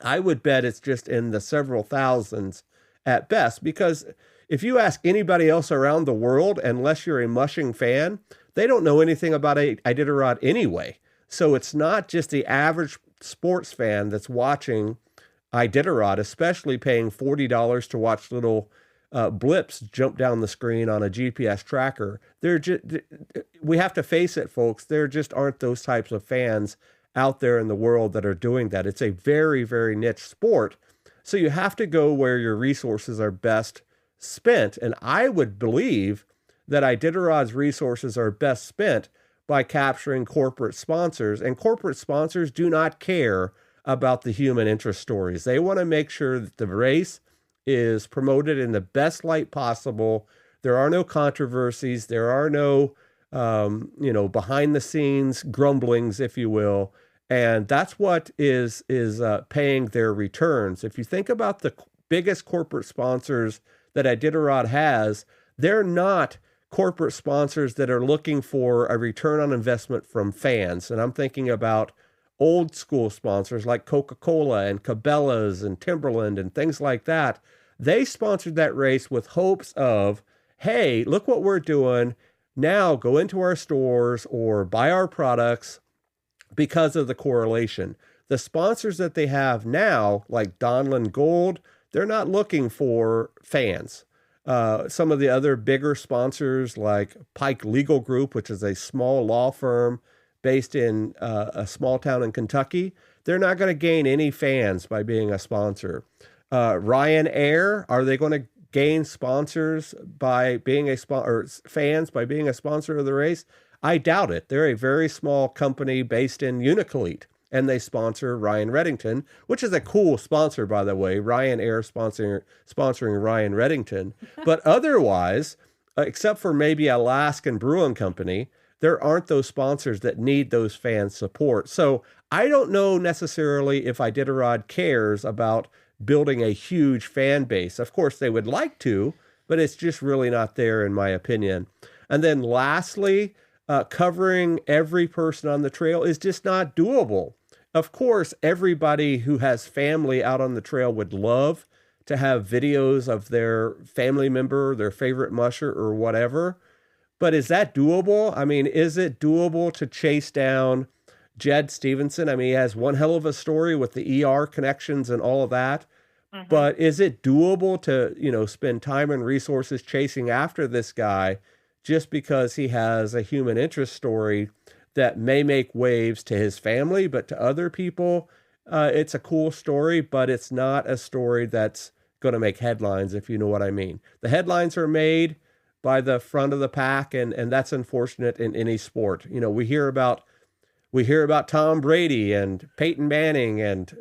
I would bet it's just in the several thousands at best, because if you ask anybody else around the world, unless you're a mushing fan, they don't know anything about Iditarod anyway. So it's not just the average sports fan that's watching Iditarod, especially paying $40 to watch little blips jump down the screen on a GPS tracker. We have to face it, folks. There just aren't those types of fans out there in the world that are doing that. It's a very, very niche sport. So you have to go where your resources are best spent. And I would believe that Iditarod's resources are best spent by capturing corporate sponsors. And corporate sponsors do not care about the human interest stories. They want to make sure that the race is promoted in the best light possible. There are no controversies. There are no, behind the scenes grumblings, if you will. And that's what is paying their returns. If you think about the biggest corporate sponsors that Iditarod has, they're not corporate sponsors that are looking for a return on investment from fans. And I'm thinking about old school sponsors like Coca-Cola and Cabela's and Timberland and things like that. They sponsored that race with hopes of, hey, look what we're doing. Now go into our stores or buy our products because of the correlation. The sponsors that they have now, like Donlin Gold, they're not looking for fans. Some of the other bigger sponsors like Pike Legal Group, which is a small law firm based in a small town in Kentucky, they're not going to gain any fans by being a sponsor. Ryanair, are they going to gain sponsors by being fans by being a sponsor of the race? I doubt it. They're a very small company based in Unicolete, and they sponsor Ryan Reddington, which is a cool sponsor, by the way. Ryanair sponsoring Ryan Reddington. But otherwise, except for maybe Alaskan Brewing Company, there aren't those sponsors that need those fan support. So I don't know necessarily if Iditarod cares about building a huge fan base. Of course, they would like to, but it's just really not there, in my opinion. And then lastly, covering every person on the trail is just not doable. Of course, everybody who has family out on the trail would love to have videos of their family member, their favorite musher or whatever. But is that doable? I mean, is it doable to chase down Jed Stevenson? I mean, he has one hell of a story with the ER connections and all of that. Mm-hmm. But is it doable to, spend time and resources chasing after this guy just because he has a human interest story that may make waves to his family, but to other people, it's a cool story, but it's not a story that's going to make headlines, if you know what I mean. The headlines are made by the front of the pack, and that's unfortunate in any sport. We hear about Tom Brady and Peyton Manning and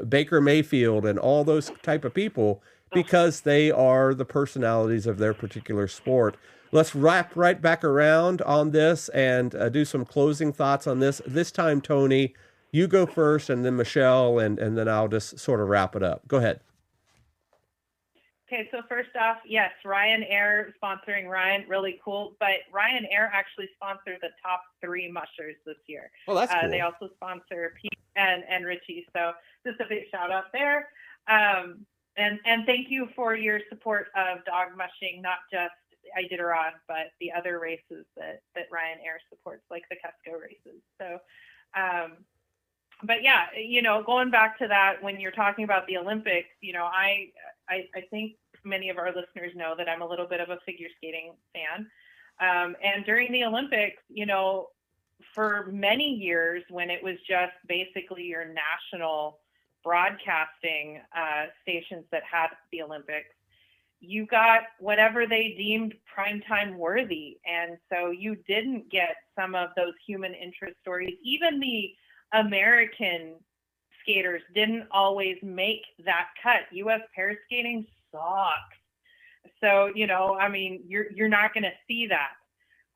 Baker Mayfield and all those type of people because they are the personalities of their particular sport. Let's wrap right back around on this and do some closing thoughts on this. This time, Tony, you go first, and then Michelle, and then I'll just sort of wrap it up. Go ahead. Okay, so first off, yes, Ryanair sponsoring Ryan, really cool. But Ryanair actually sponsored the top 3 mushers this year. Oh, that's cool. They also sponsor Pete and Richie. So just a big shout out there. And thank you for your support of dog mushing, not just Iditarod, but the other races that Ryanair supports, like the Cusco races. So, but yeah, going back to that, when you're talking about the Olympics, I think many of our listeners know that I'm a little bit of a figure skating fan. And during the Olympics, for many years, when it was just basically your national broadcasting stations that had the Olympics, you got whatever they deemed primetime worthy. And so you didn't get some of those human interest stories. Even the American skaters didn't always make that cut. U.S. pair skating sucks. So, I mean, you're not going to see that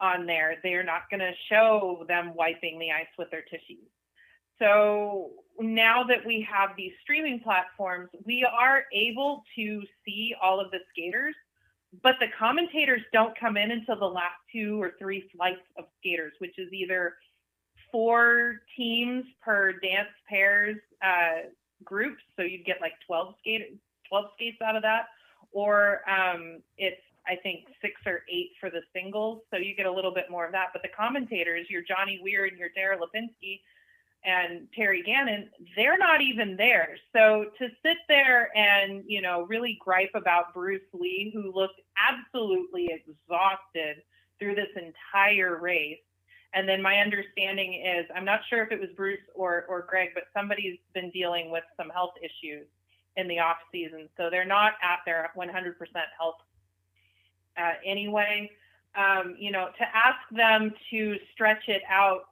on there. They're not going to show them wiping the ice with their tissues. So now that we have these streaming platforms, we are able to see all of the skaters, but the commentators don't come in until the last 2 or 3 flights of skaters, which is either 4 teams per dance pairs groups. So you'd get like 12 skates out of that, or it's, I think, 6 or 8 for the singles. So you get a little bit more of that. But the commentators, your Johnny Weir and your Dara Lipinski and Terry Gannon, they're not even there. So to sit there and, really gripe about Bruce Lee, who looked absolutely exhausted through this entire race. And then my understanding is, I'm not sure if it was Bruce or Greg, but somebody's been dealing with some health issues in the off season. So they're not at their 100% health anyway. To ask them to stretch it out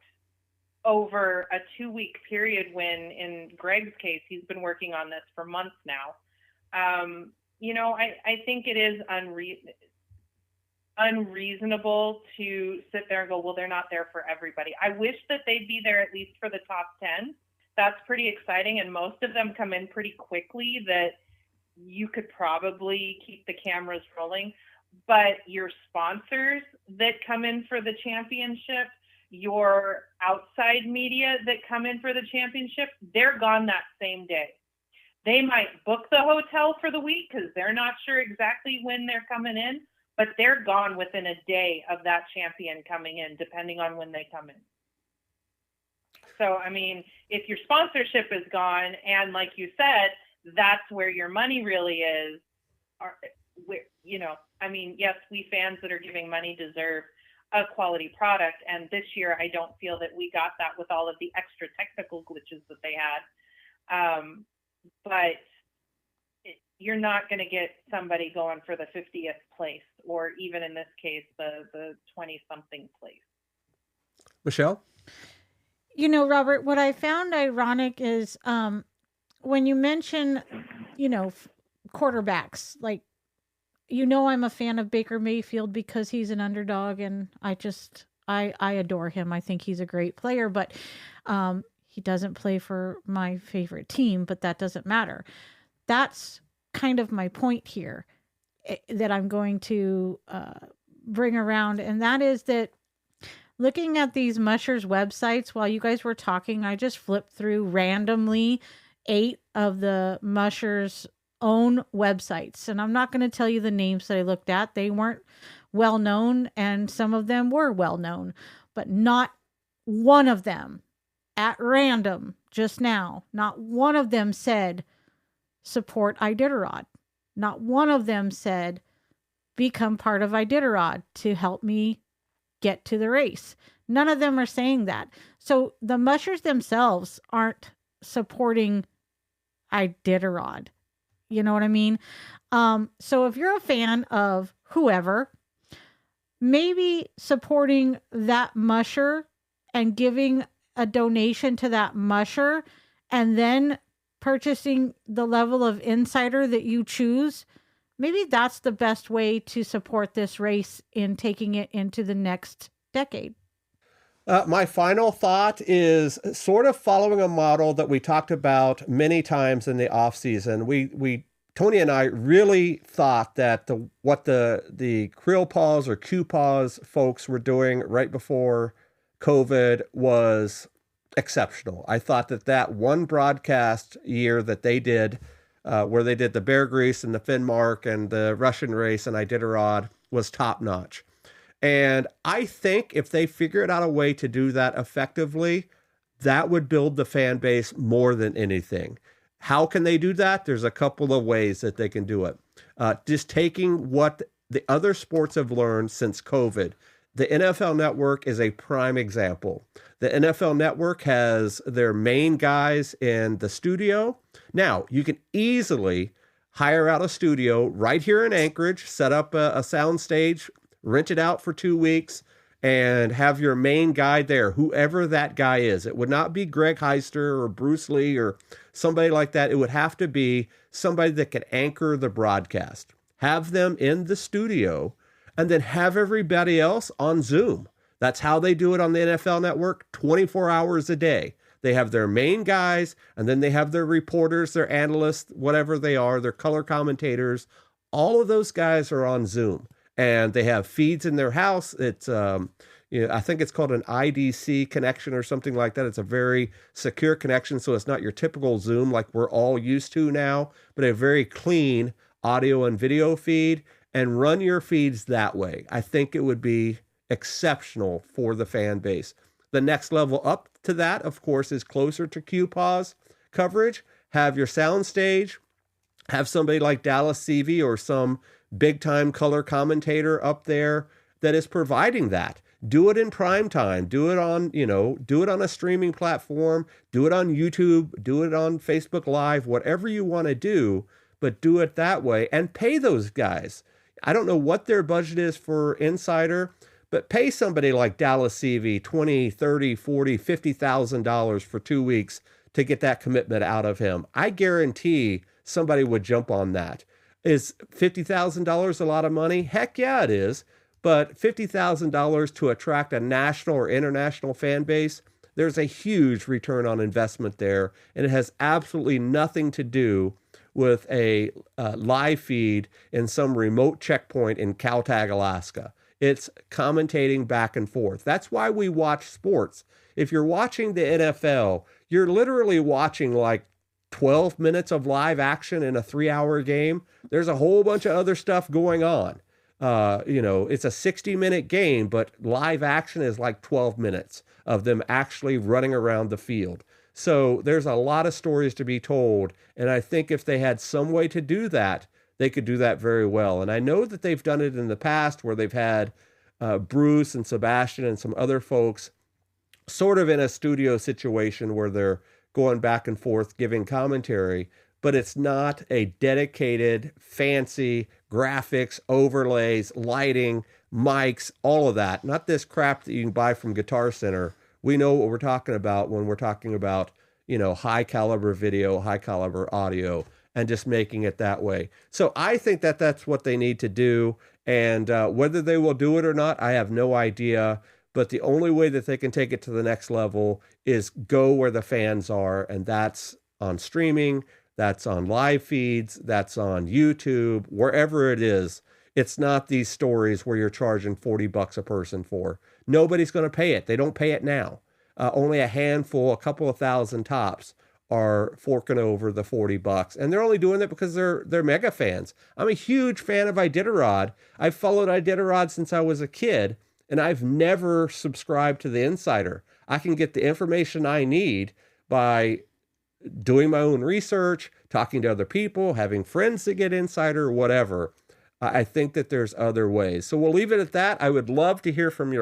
over a 2-week period, when in Greg's case, he's been working on this for months now. I think it is unreasonable to sit there and go, well, they're not there for everybody. I wish that they'd be there at least for the top 10. That's pretty exciting. And most of them come in pretty quickly that you could probably keep the cameras rolling. But your sponsors that come in for the championship, your outside media that come in for the championship, they're gone that same day. They might book the hotel for the week because they're not sure exactly when they're coming in, but they're gone within a day of that champion coming in, depending on when they come in. So, I mean, if your sponsorship is gone, and like you said, that's where your money really is, yes, we fans that are giving money deserve a quality product. And this year, I don't feel that we got that with all of the extra technical glitches that they had. But you're not going to get somebody going for the 50th place, or even in this case, the 20-something place. Michelle? Robert, what I found ironic is when you mention, quarterbacks, like, I'm a fan of Baker Mayfield because he's an underdog, and I adore him. I think he's a great player, but he doesn't play for my favorite team, but that doesn't matter. That's kind of my point here that I'm going to bring around, and that is that looking at these mushers websites while you guys were talking, I just flipped through randomly 8 of the mushers own websites, and I'm not going to tell you the names that I looked at. They weren't well known, and some of them were well known, but not one of them at random just now, not one of them said support Iditarod. Not one of them said become part of Iditarod to help me get to the race. None of them are saying that. So the mushers themselves aren't supporting Iditarod. You know what I mean? So if you're a fan of whoever, maybe supporting that musher and giving a donation to that musher, and then purchasing the level of insider that you choose, maybe that's the best way to support this race in taking it into the next decade. My final thought is sort of following a model that we talked about many times in the off season. Tony and I really thought that what the Krill Paws or Q Paws folks were doing right before COVID was exceptional. I thought that one broadcast year that they did, where they did the Bear Grease and the Finnmark and the Russian race and Iditarod, was top notch. And I think if they figured out a way to do that effectively, that would build the fan base more than anything. How can they do that? There's a couple of ways that they can do it. Just taking what the other sports have learned since COVID. The NFL Network is a prime example. The NFL Network has their main guys in the studio. Now, you can easily hire out a studio right here in Anchorage, set up a sound stage, rent it out for 2 weeks, and have your main guy there, whoever that guy is. It would not be Greg Heister or Bruce Lee or somebody like that. It would have to be somebody that can anchor the broadcast. have them in the studio, and then have everybody else on Zoom. That's how they do it on the NFL Network, 24 hours a day. They have their main guys, and then they have their reporters, their analysts, whatever they are, their color commentators. All of those guys are on Zoom, and they have feeds in their house. It's, I think it's called an IDC connection or something like that. It's a very secure connection, so it's not your typical Zoom like we're all used to now, but a very clean audio and video feed, and run your feeds that way. I think it would be exceptional for the fan base. The next level up to that, of course, is closer to QPAW's coverage. Have your soundstage, have somebody like Dallas Seavey or some big-time color commentator up there that is providing that. Do it in prime time. Do it on, do it on a streaming platform. Do it on YouTube. Do it on Facebook Live. Whatever you want to do, but do it that way and pay those guys. I don't know what their budget is for Insider, but pay somebody like Dallas Seavey $20, $30, $40, $50,000 for 2 weeks to get that commitment out of him. I guarantee somebody would jump on that. Is $50,000 a lot of money? Heck yeah, it is. But $50,000 to attract a national or international fan base, there's a huge return on investment there. And it has absolutely nothing to do with a live feed in some remote checkpoint in Caltag, Alaska. It's commentating back and forth. That's why we watch sports. If you're watching the NFL, you're literally watching like 12 minutes of live action in a 3-hour game. There's a whole bunch of other stuff going on. It's a 60-minute game, but live action is like 12 minutes of them actually running around the field. So there's a lot of stories to be told. And I think if they had some way to do that, they could do that very well. And I know that they've done it in the past where they've had Bruce and Sebastian and some other folks sort of in a studio situation where they're going back and forth giving commentary, but it's not a dedicated, fancy graphics, overlays, lighting, mics, all of that. Not this crap that you can buy from Guitar Center. We know what we're talking about when we're talking about, high caliber video, high caliber audio, and just making it that way. So I think that that's what they need to do. And whether they will do it or not, I have no idea. But the only way that they can take it to the next level is go where the fans are. And that's on streaming, that's on live feeds, that's on YouTube, wherever it is. It's not these stories where you're charging $40 a person for. Nobody's going to pay it. They don't pay it now. Only a handful, a couple of thousand tops are forking over the $40. And they're only doing it because they're mega fans. I'm a huge fan of Iditarod. I've followed Iditarod since I was a kid, and I've never subscribed to the Insider. I can get the information I need by doing my own research, talking to other people, having friends that get Insider, whatever. I think that there's other ways. So we'll leave it at that. I would love to hear from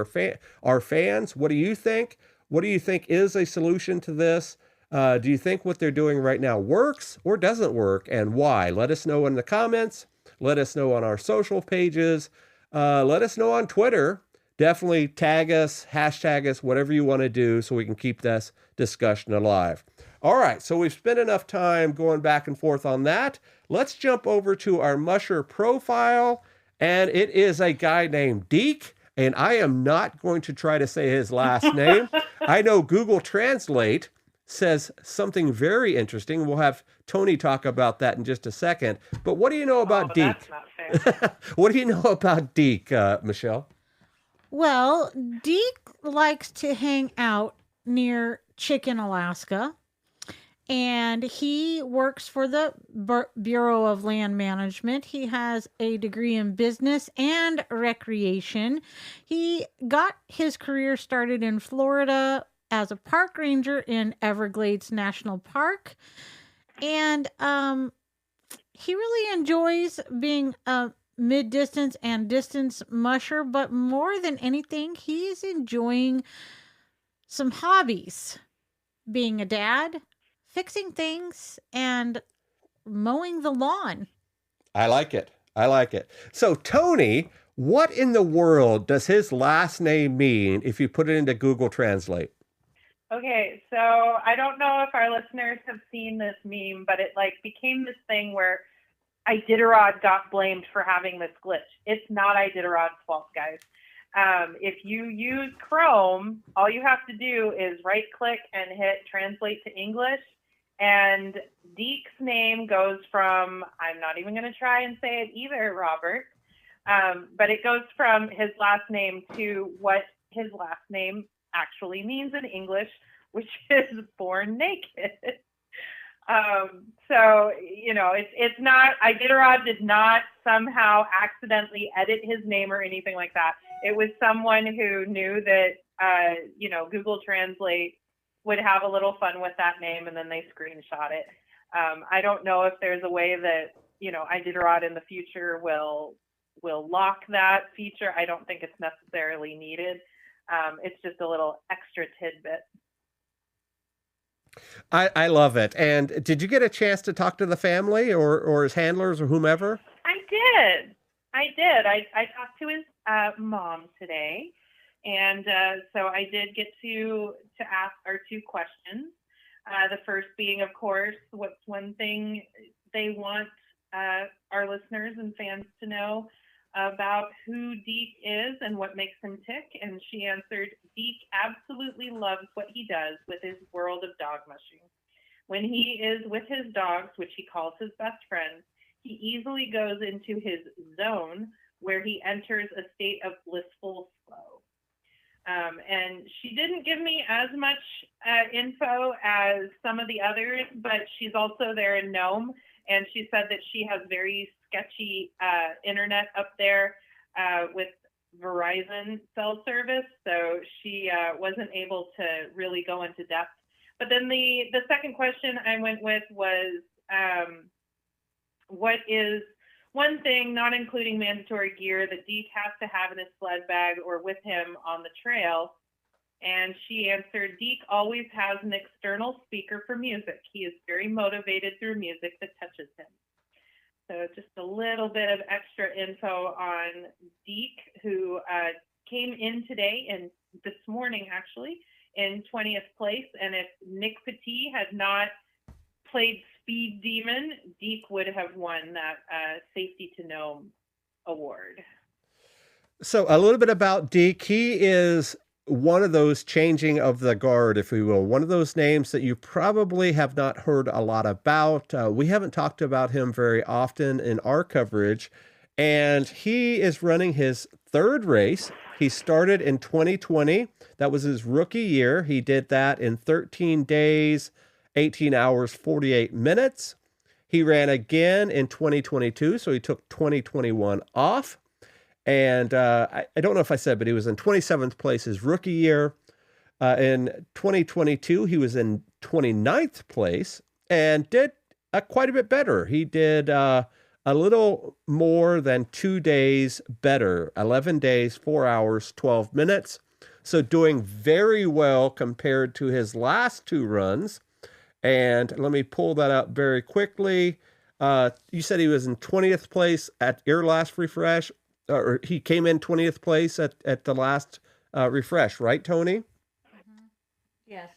our fans. What do you think? What do you think is a solution to this? Do you think what they're doing right now works or doesn't work, and why? Let us know in the comments. Let us know on our social pages. Let us know on Twitter. Definitely tag us, hashtag us, whatever you want to do so we can keep this discussion alive. All right, so we've spent enough time going back and forth on that. Let's jump over to our Musher profile, and it is a guy named Deke, and I am not going to try to say his last name. I know Google Translate says something very interesting. We'll have Tony talk about that in just a second. But what do you know about Deke? That's not fair. What do you know about Deke, Michelle? Well, Deke likes to hang out near Chicken, Alaska, and he works for the Bureau of Land Management. He has a degree in business and recreation. He got his career started in Florida as a park ranger in Everglades National Park, and he really enjoys being a mid-distance and distance musher, but more than anything, he's enjoying some hobbies. Being a dad, fixing things, and mowing the lawn. I like it. So, Tony, what in the world does his last name mean if you put it into Google Translate? Okay, so I don't know if our listeners have seen this meme, but it became this thing where Iditarod got blamed for having this glitch. It's not Iditarod's fault, guys. If you use Chrome, all you have to do is right-click and hit Translate to English, and Deke's name goes from, I'm not even going to try and say it either, Robert, but it goes from his last name to what his last name actually means in English, which is born naked. So, you know, it's not, Iditarod did not somehow accidentally edit his name or anything like that. It was someone who knew that, you know, Google Translate would have a little fun with that name, and then they screenshot it. I don't know if there's a way that, you know, Iditarod in the future will lock that feature. I don't think it's necessarily needed. It's just a little extra tidbit. I love it. And did you get a chance to talk to the family or his handlers or whomever? I did. I talked to his mom today, and so I did get to ask our two questions. The first being, of course, what's one thing they want our listeners and fans to know about who Deke is and what makes him tick, and she answered, Deke absolutely loves what he does with his world of dog mushing. When he is with his dogs, which he calls his best friends, he easily goes into his zone where he enters a state of blissful flow. And she didn't give me as much info as some of the others, but she's also there in Nome, and she said that she has very sketchy internet up there with Verizon cell service, so she wasn't able to really go into depth. But then the second question I went with was, what is one thing, not including mandatory gear, that Deke has to have in his sled bag or with him on the trail? And she answered, Deke always has an external speaker for music. He is very motivated through music that touches him. So just a little bit of extra info on Deke, who came in today and this morning actually in 20th place. And if Nick Petit had not played Speed Demon, Deke would have won that Safety to Gnome award. So a little bit about Deke. He is one of those changing of the guard, if we will, one of those names that you probably have not heard a lot about. We haven't talked about him very often in our coverage, and he is running his third race. He started in 2020. That was his rookie year. He did that in 13 days, 18 hours, 48 minutes. He ran again in 2022, so he took 2021 off. And I don't know if I said, but he was in 27th place his rookie year. In 2022, he was in 29th place and did quite a bit better. He did a little more than 2 days better, 11 days, 4 hours, 12 minutes. So doing very well compared to his last two runs. And let me pull that up very quickly. You said he was in 20th place at your last refresh. Or he came in 20th place at the last refresh, right, Tony? Mm-hmm. Yes.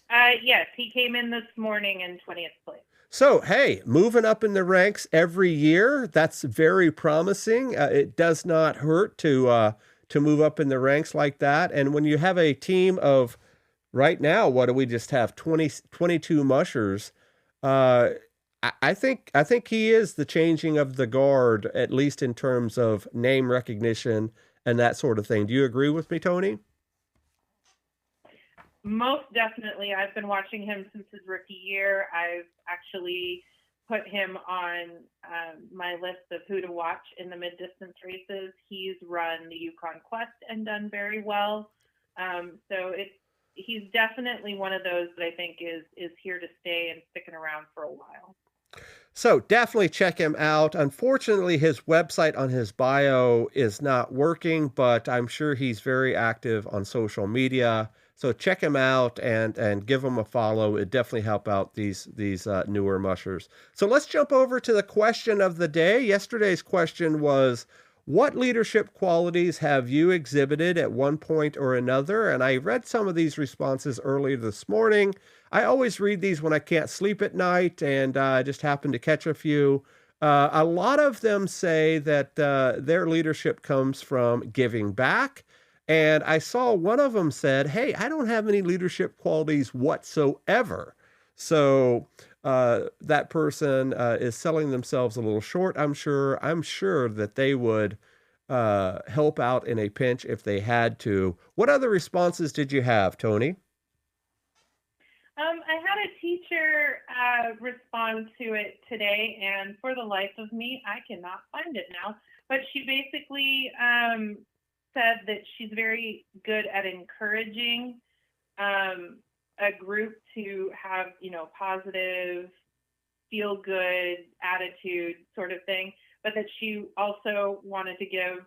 Yes, he came in this morning in 20th place. So, hey, moving up in the ranks every year, that's very promising. It does not hurt to move up in the ranks like that. And when you have a team of, right now, what do we just have, 22 mushers, I think he is the changing of the guard, at least in terms of name recognition and that sort of thing. Do you agree with me, Tony? Most definitely. I've been watching him since his rookie year. I've actually put him on my list of who to watch in the mid-distance races. He's run the Yukon Quest and done very well. So he's definitely one of those that I think is here to stay and sticking around for a while. So definitely check him out. Unfortunately, his website on his bio is not working, but I'm sure he's very active on social media. So check him out and give him a follow. It definitely help out these newer mushers. So let's jump over to the question of the day. Yesterday's question was, what leadership qualities have you exhibited at one point or another? And I read some of these responses earlier this morning. I always read these when I can't sleep at night, and I just happened to catch a few. A lot of them say that their leadership comes from giving back. And I saw one of them said, hey, I don't have any leadership qualities whatsoever. So that person is selling themselves a little short, I'm sure. I'm sure that they would help out in a pinch if they had to. What other responses did you have, Tony? I had a teacher respond to it today, and for the life of me, I cannot find it now. But she basically said that she's very good at encouraging a group to have, positive, feel good attitude sort of thing, but that she also wanted to give,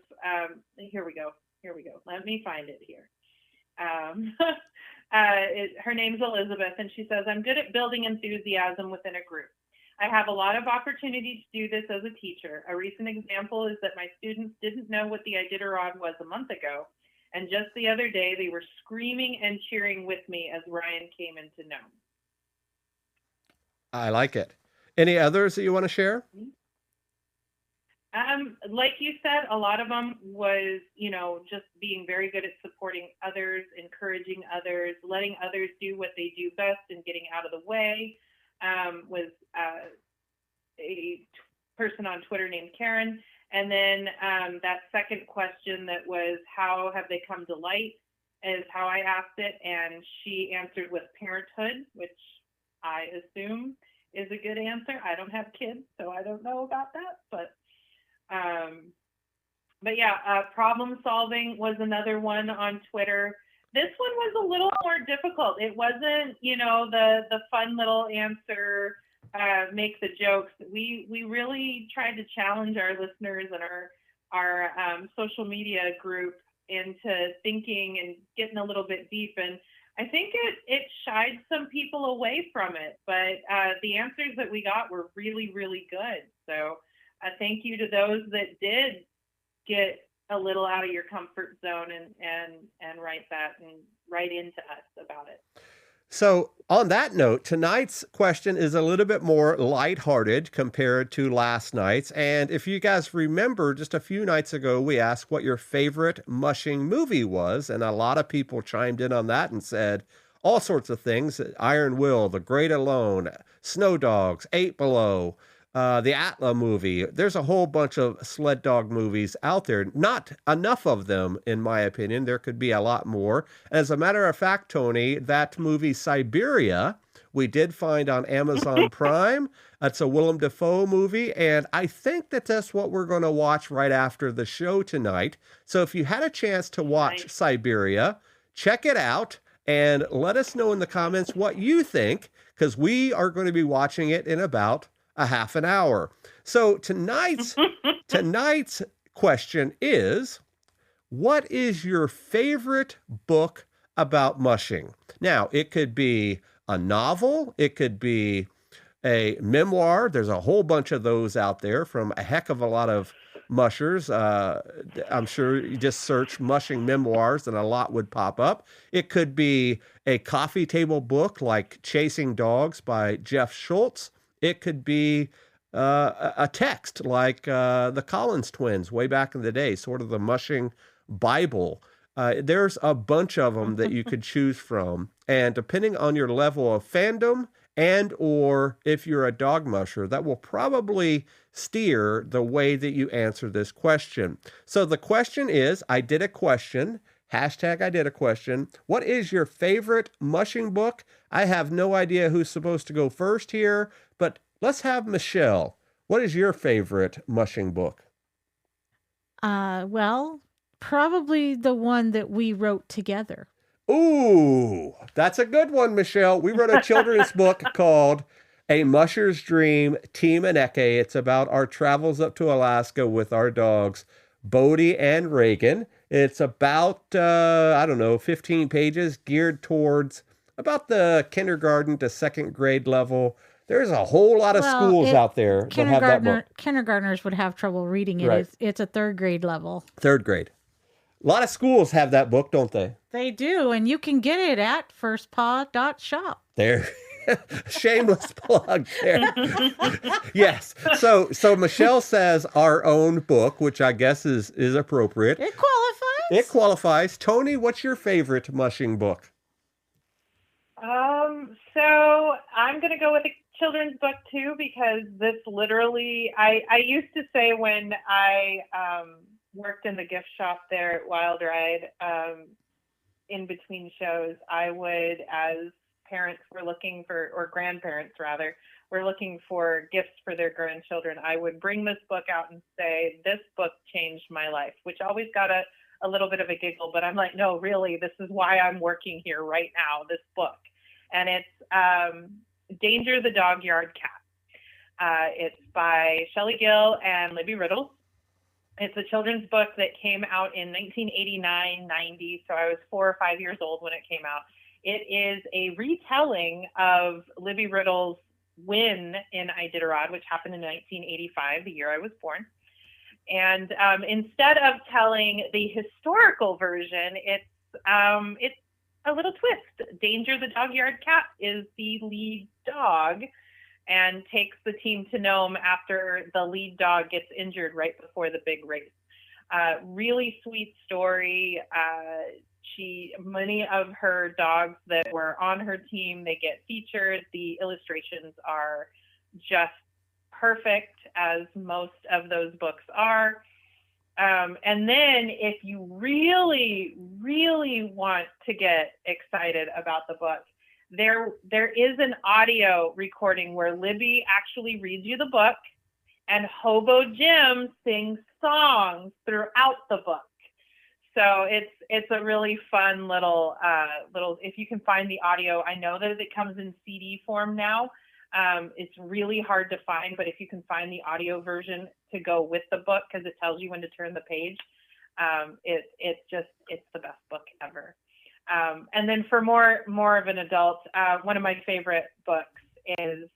here we go. Let me find it here. Her name's Elizabeth, and she says, I'm good at building enthusiasm within a group. I have a lot of opportunity to do this as a teacher. A recent example is that my students didn't know what the Iditarod was a month ago, and just the other day they were screaming and cheering with me as Ryan came into know. I like it. Any others that you want to share? Like you said, a lot of them was, just being very good at supporting others, encouraging others, letting others do what they do best and getting out of the way. Was a person on Twitter named Karen. And then that second question that was, how have they come to light, is how I asked it. And she answered with parenthood, which I assume is a good answer. I don't have kids, so I don't know about that. But yeah, problem solving was another one on Twitter. This one was a little more difficult. It wasn't, the fun little answer, make the jokes. We really tried to challenge our listeners and our social media group into thinking and getting a little bit deep. And I think it shied some people away from it. But the answers that we got were really, really good. So thank you to those that did get a little out of your comfort zone and write into us about it. So on that note, tonight's question is a little bit more lighthearted compared to last night's. And if you guys remember, just a few nights ago, we asked what your favorite mushing movie was. And a lot of people chimed in on that and said all sorts of things. Iron Will, The Great Alone, Snow Dogs, 8 Below, the Atla movie. There's a whole bunch of sled dog movies out there. Not enough of them, in my opinion. There could be a lot more. As a matter of fact, Tony, that movie Siberia, we did find on Amazon Prime. It's a Willem Dafoe movie, and I think that's what we're going to watch right after the show tonight. So if you had a chance to watch Siberia, check it out and let us know in the comments what you think, because we are going to be watching it in about a half an hour. So tonight's question is, what is your favorite book about mushing? Now, it could be a novel. It could be a memoir. There's a whole bunch of those out there from a heck of a lot of mushers. I'm sure you just search mushing memoirs and a lot would pop up. It could be a coffee table book like Chasing Dogs by Jeff Schultz. It could be a text like the Collins twins way back in the day, sort of the mushing Bible. There's a bunch of them that you could choose from. And depending on your level of fandom and or if you're a dog musher, that will probably steer the way that you answer this question. So the question is, I did a question. Hashtag I did a question. What is your favorite mushing book? I have no idea who's supposed to go first here, but let's have Michelle. What is your favorite mushing book? Well, probably the one that we wrote together. Ooh, that's a good one, Michelle. We wrote a children's book called A Musher's Dream, Team Aneke. It's about our travels up to Alaska with our dogs, Bodie and Reagan. It's about, 15 pages geared towards about the kindergarten to second grade level. There's a whole lot of schools out there that have that book. Kindergartners would have trouble reading it. Right. It's a third grade level. Third grade. A lot of schools have that book, don't they? They do, and you can get it at firstpaw.shop. There Shameless plug there. Yes. So Michelle says our own book, which I guess is appropriate. It qualifies. It qualifies. Tony, what's your favorite mushing book? So I'm going to go with a children's book too, because this literally, I used to say when I worked in the gift shop there at Wild Ride, in between shows, I would, as parents were looking for, or grandparents rather, were looking for gifts for their grandchildren, I would bring this book out and say, this book changed my life, which always got a little bit of a giggle, but I'm like, no, really, this is why I'm working here right now, this book. And it's Danger the Dog Yard Cat. It's by Shelley Gill and Libby Riddles. It's a children's book that came out in 1989-90, so I was 4 or 5 years old when it came out. It is a retelling of Libby Riddles' win in Iditarod, which happened in 1985, the year I was born. And instead of telling the historical version, it's a little twist. Danger the Dog Yard Cat is the lead dog and takes the team to Nome after the lead dog gets injured right before the big race. Really sweet story. Many of her dogs that were on her team, they get featured. The illustrations are just perfect, as most of those books are. And then if you really, really want to get excited about the book, there is an audio recording where Libby actually reads you the book and Hobo Jim sings songs throughout the book. So it's a really fun little, if you can find the audio. I know that it comes in CD form now. It's really hard to find, but if you can find the audio version to go with the book, because it tells you when to turn the page, it's the best book ever. And then for more of an adult, one of my favorite books is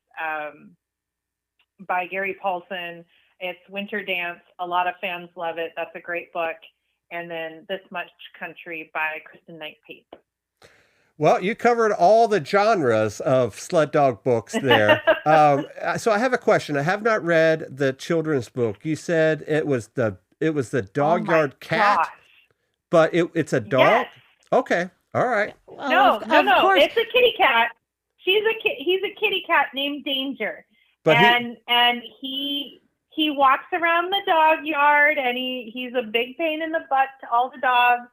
by Gary Paulson. It's Winter Dance. A lot of fans love it. That's a great book. And then This Much Country by Kristen Knight Pate. Well, you covered all the genres of sled dog books there. So I have a question. I have not read the children's book. You said it was the Dog Yard Cat, gosh. but it's a dog? Yes. Okay. All right. No. Of course. It's a kitty cat. He's a kitty cat named Danger. But and he walks around the dog yard, and he's a big pain in the butt to all the dogs.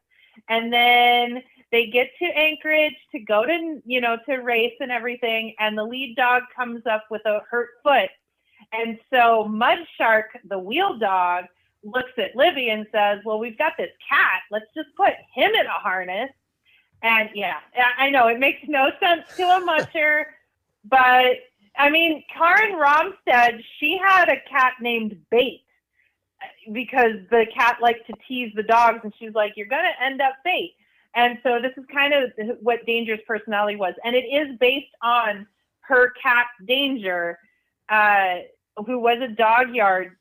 And then they get to Anchorage to go to race and everything. And the lead dog comes up with a hurt foot. And so Mud Shark, the wheel dog, looks at Libby and says, well, we've got this cat. Let's just put him in a harness. And yeah, I know it makes no sense to a musher, but I mean, Karen Romstead, she had a cat named Bait because the cat liked to tease the dogs, and she's like, you're going to end up Bait. And so this is kind of what Danger's personality was. And it is based on her cat, Danger, who was a dog yard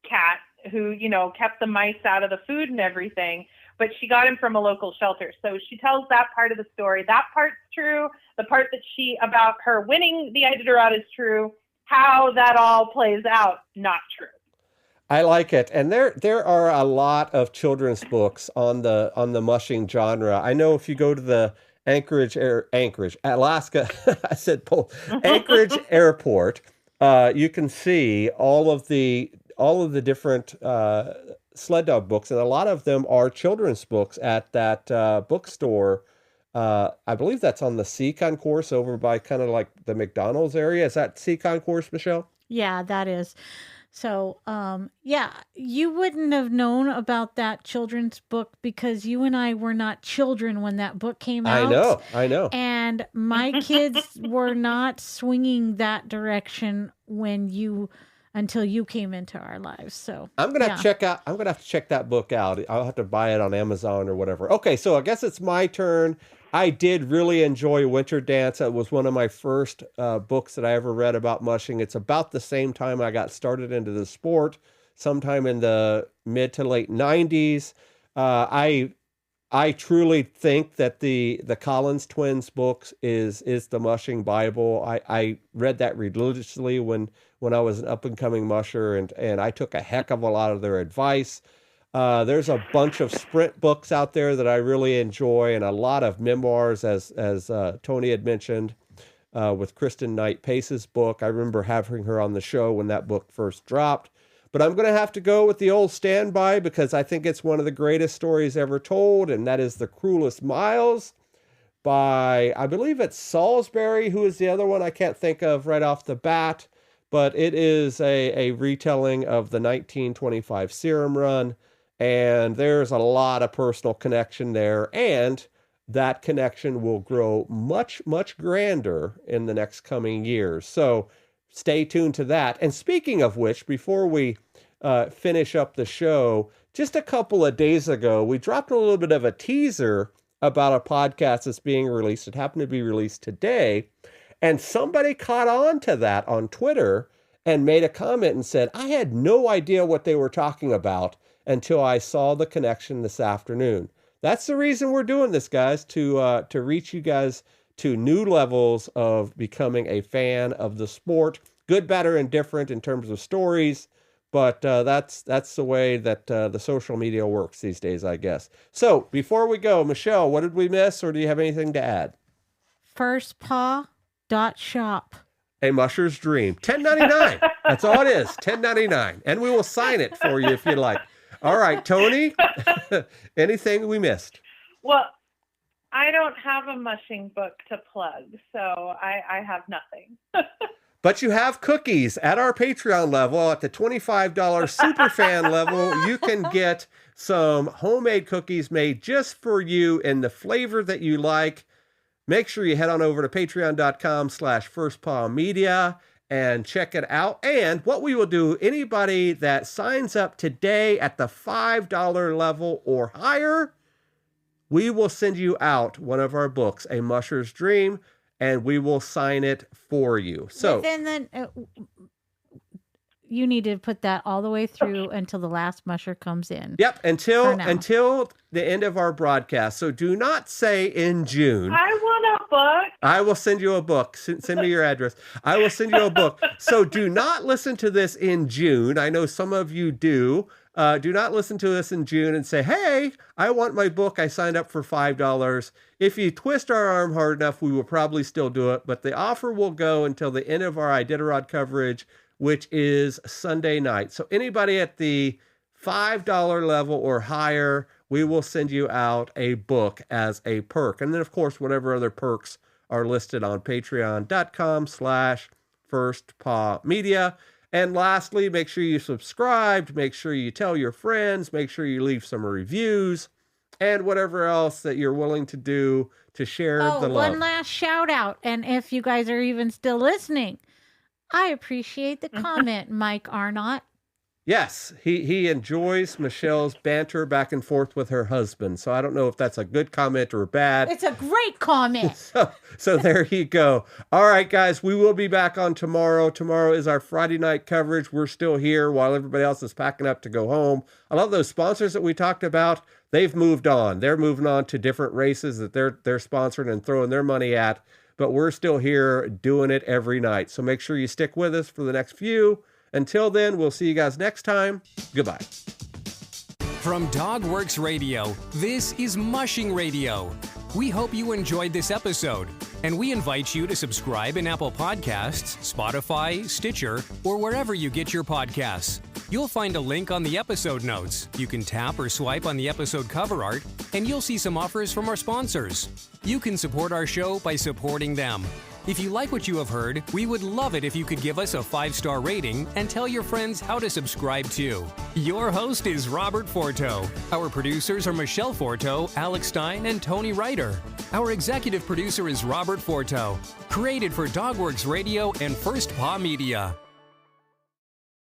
cat who, kept the mice out of the food and everything. But she got him from a local shelter. So she tells that part of the story. That part's true. The part that about her winning the Iditarod is true. How that all plays out, not true. I like it. And there are a lot of children's books on the mushing genre. I know if you go to the Anchorage, Alaska, I said Anchorage Airport, you can see all of the different sled dog books, and a lot of them are children's books at that bookstore. I believe that's on the Sea Concourse over by kind of like the McDonald's area. Is that Sea Concourse, Michelle? Yeah, that is. So, you wouldn't have known about that children's book because you and I were not children when that book came out. I know. And my kids were not swinging that direction until you came into our lives. So I'm gonna have to check that book out. I'll have to buy it on Amazon or whatever. Okay, so I guess it's my turn. I did really enjoy Winter Dance. It was one of my first books that I ever read about mushing. It's about the same time I got started into the sport, sometime in the mid to late 90s. I I truly think that the Collins twins books is the mushing Bible. I read that religiously when I was an up and coming musher, and I took a heck of a lot of their advice. There's a bunch of sprint books out there that I really enjoy, and a lot of memoirs, as Tony had mentioned, with Kristen Knight Pace's book. I remember having her on the show when that book first dropped. But I'm going to have to go with the old standby because I think it's one of the greatest stories ever told, and that is The Cruelest Miles by, I believe it's Salisbury, who is the other one I can't think of right off the bat, but it is a retelling of the 1925 Serum Run, and there's a lot of personal connection there, and that connection will grow much, much grander in the next coming years. So stay tuned to that. And speaking of which, before we finish up the show, just a couple of days ago, we dropped a little bit of a teaser about a podcast that's being released. It happened to be released today. And somebody caught on to that on Twitter and made a comment and said, I had no idea what they were talking about until I saw the connection this afternoon. That's the reason we're doing this, guys, to reach you guys to new levels of becoming a fan of the sport, good, better, and different in terms of stories. But that's the way that the social media works these days, I guess. So before we go, Michelle, what did we miss, or do you have anything to add? Firstpaw.shop. A musher's dream. $10.99. That's all it is. $10.99. And we will sign it for you if you like. All right, Tony, anything we missed? Well, I don't have a mushing book to plug, so I have nothing. But you have cookies at our Patreon level. At the $25 superfan level, you can get some homemade cookies made just for you in the flavor that you like. Make sure you head on over to patreon.com/firstpawmedia and check it out. And what we will do, anybody that signs up today at the $5 level or higher, we will send you out one of our books, A Musher's Dream, and we will sign it for you. So then you need to put that all the way through until the last musher comes in. Yep, until the end of our broadcast. So do not say in June. I want a book. I will send you a book. Send me your address. I will send you a book. So do not listen to this in June. I know some of you do. Do not listen to us in June and say, hey, I want my book. I signed up for $5. If you twist our arm hard enough, we will probably still do it. But the offer will go until the end of our Iditarod coverage, which is Sunday night. So anybody at the $5 level or higher, we will send you out a book as a perk. And then, of course, whatever other perks are listed on patreon.com/firstpawmedia. And lastly, make sure you subscribe, make sure you tell your friends, make sure you leave some reviews, and whatever else that you're willing to do to share the love. One last shout out. And if you guys are even still listening, I appreciate the comment, Mike Arnott. Yes, he enjoys Michelle's banter back and forth with her husband. So I don't know if that's a good comment or bad. It's a great comment. So there you go. All right, guys, we will be back on tomorrow. Tomorrow is our Friday night coverage. We're still here while everybody else is packing up to go home. I love those sponsors that we talked about. They've moved on. They're moving on to different races that they're sponsoring and throwing their money at. But we're still here doing it every night. So make sure you stick with us for the next few. Until then, we'll see you guys next time. Goodbye. From Dogworks Radio, this is Mushing Radio. We hope you enjoyed this episode, and we invite you to subscribe in Apple Podcasts, Spotify, Stitcher, or wherever you get your podcasts. You'll find a link on the episode notes. You can tap or swipe on the episode cover art, and you'll see some offers from our sponsors. You can support our show by supporting them. If you like what you have heard, we would love it if you could give us a 5-star rating and tell your friends how to subscribe too. Your host is Robert Forto. Our producers are Michelle Forto, Alex Stein, and Tony Ryder. Our executive producer is Robert Forto. Created for Dogworks Radio and First Paw Media.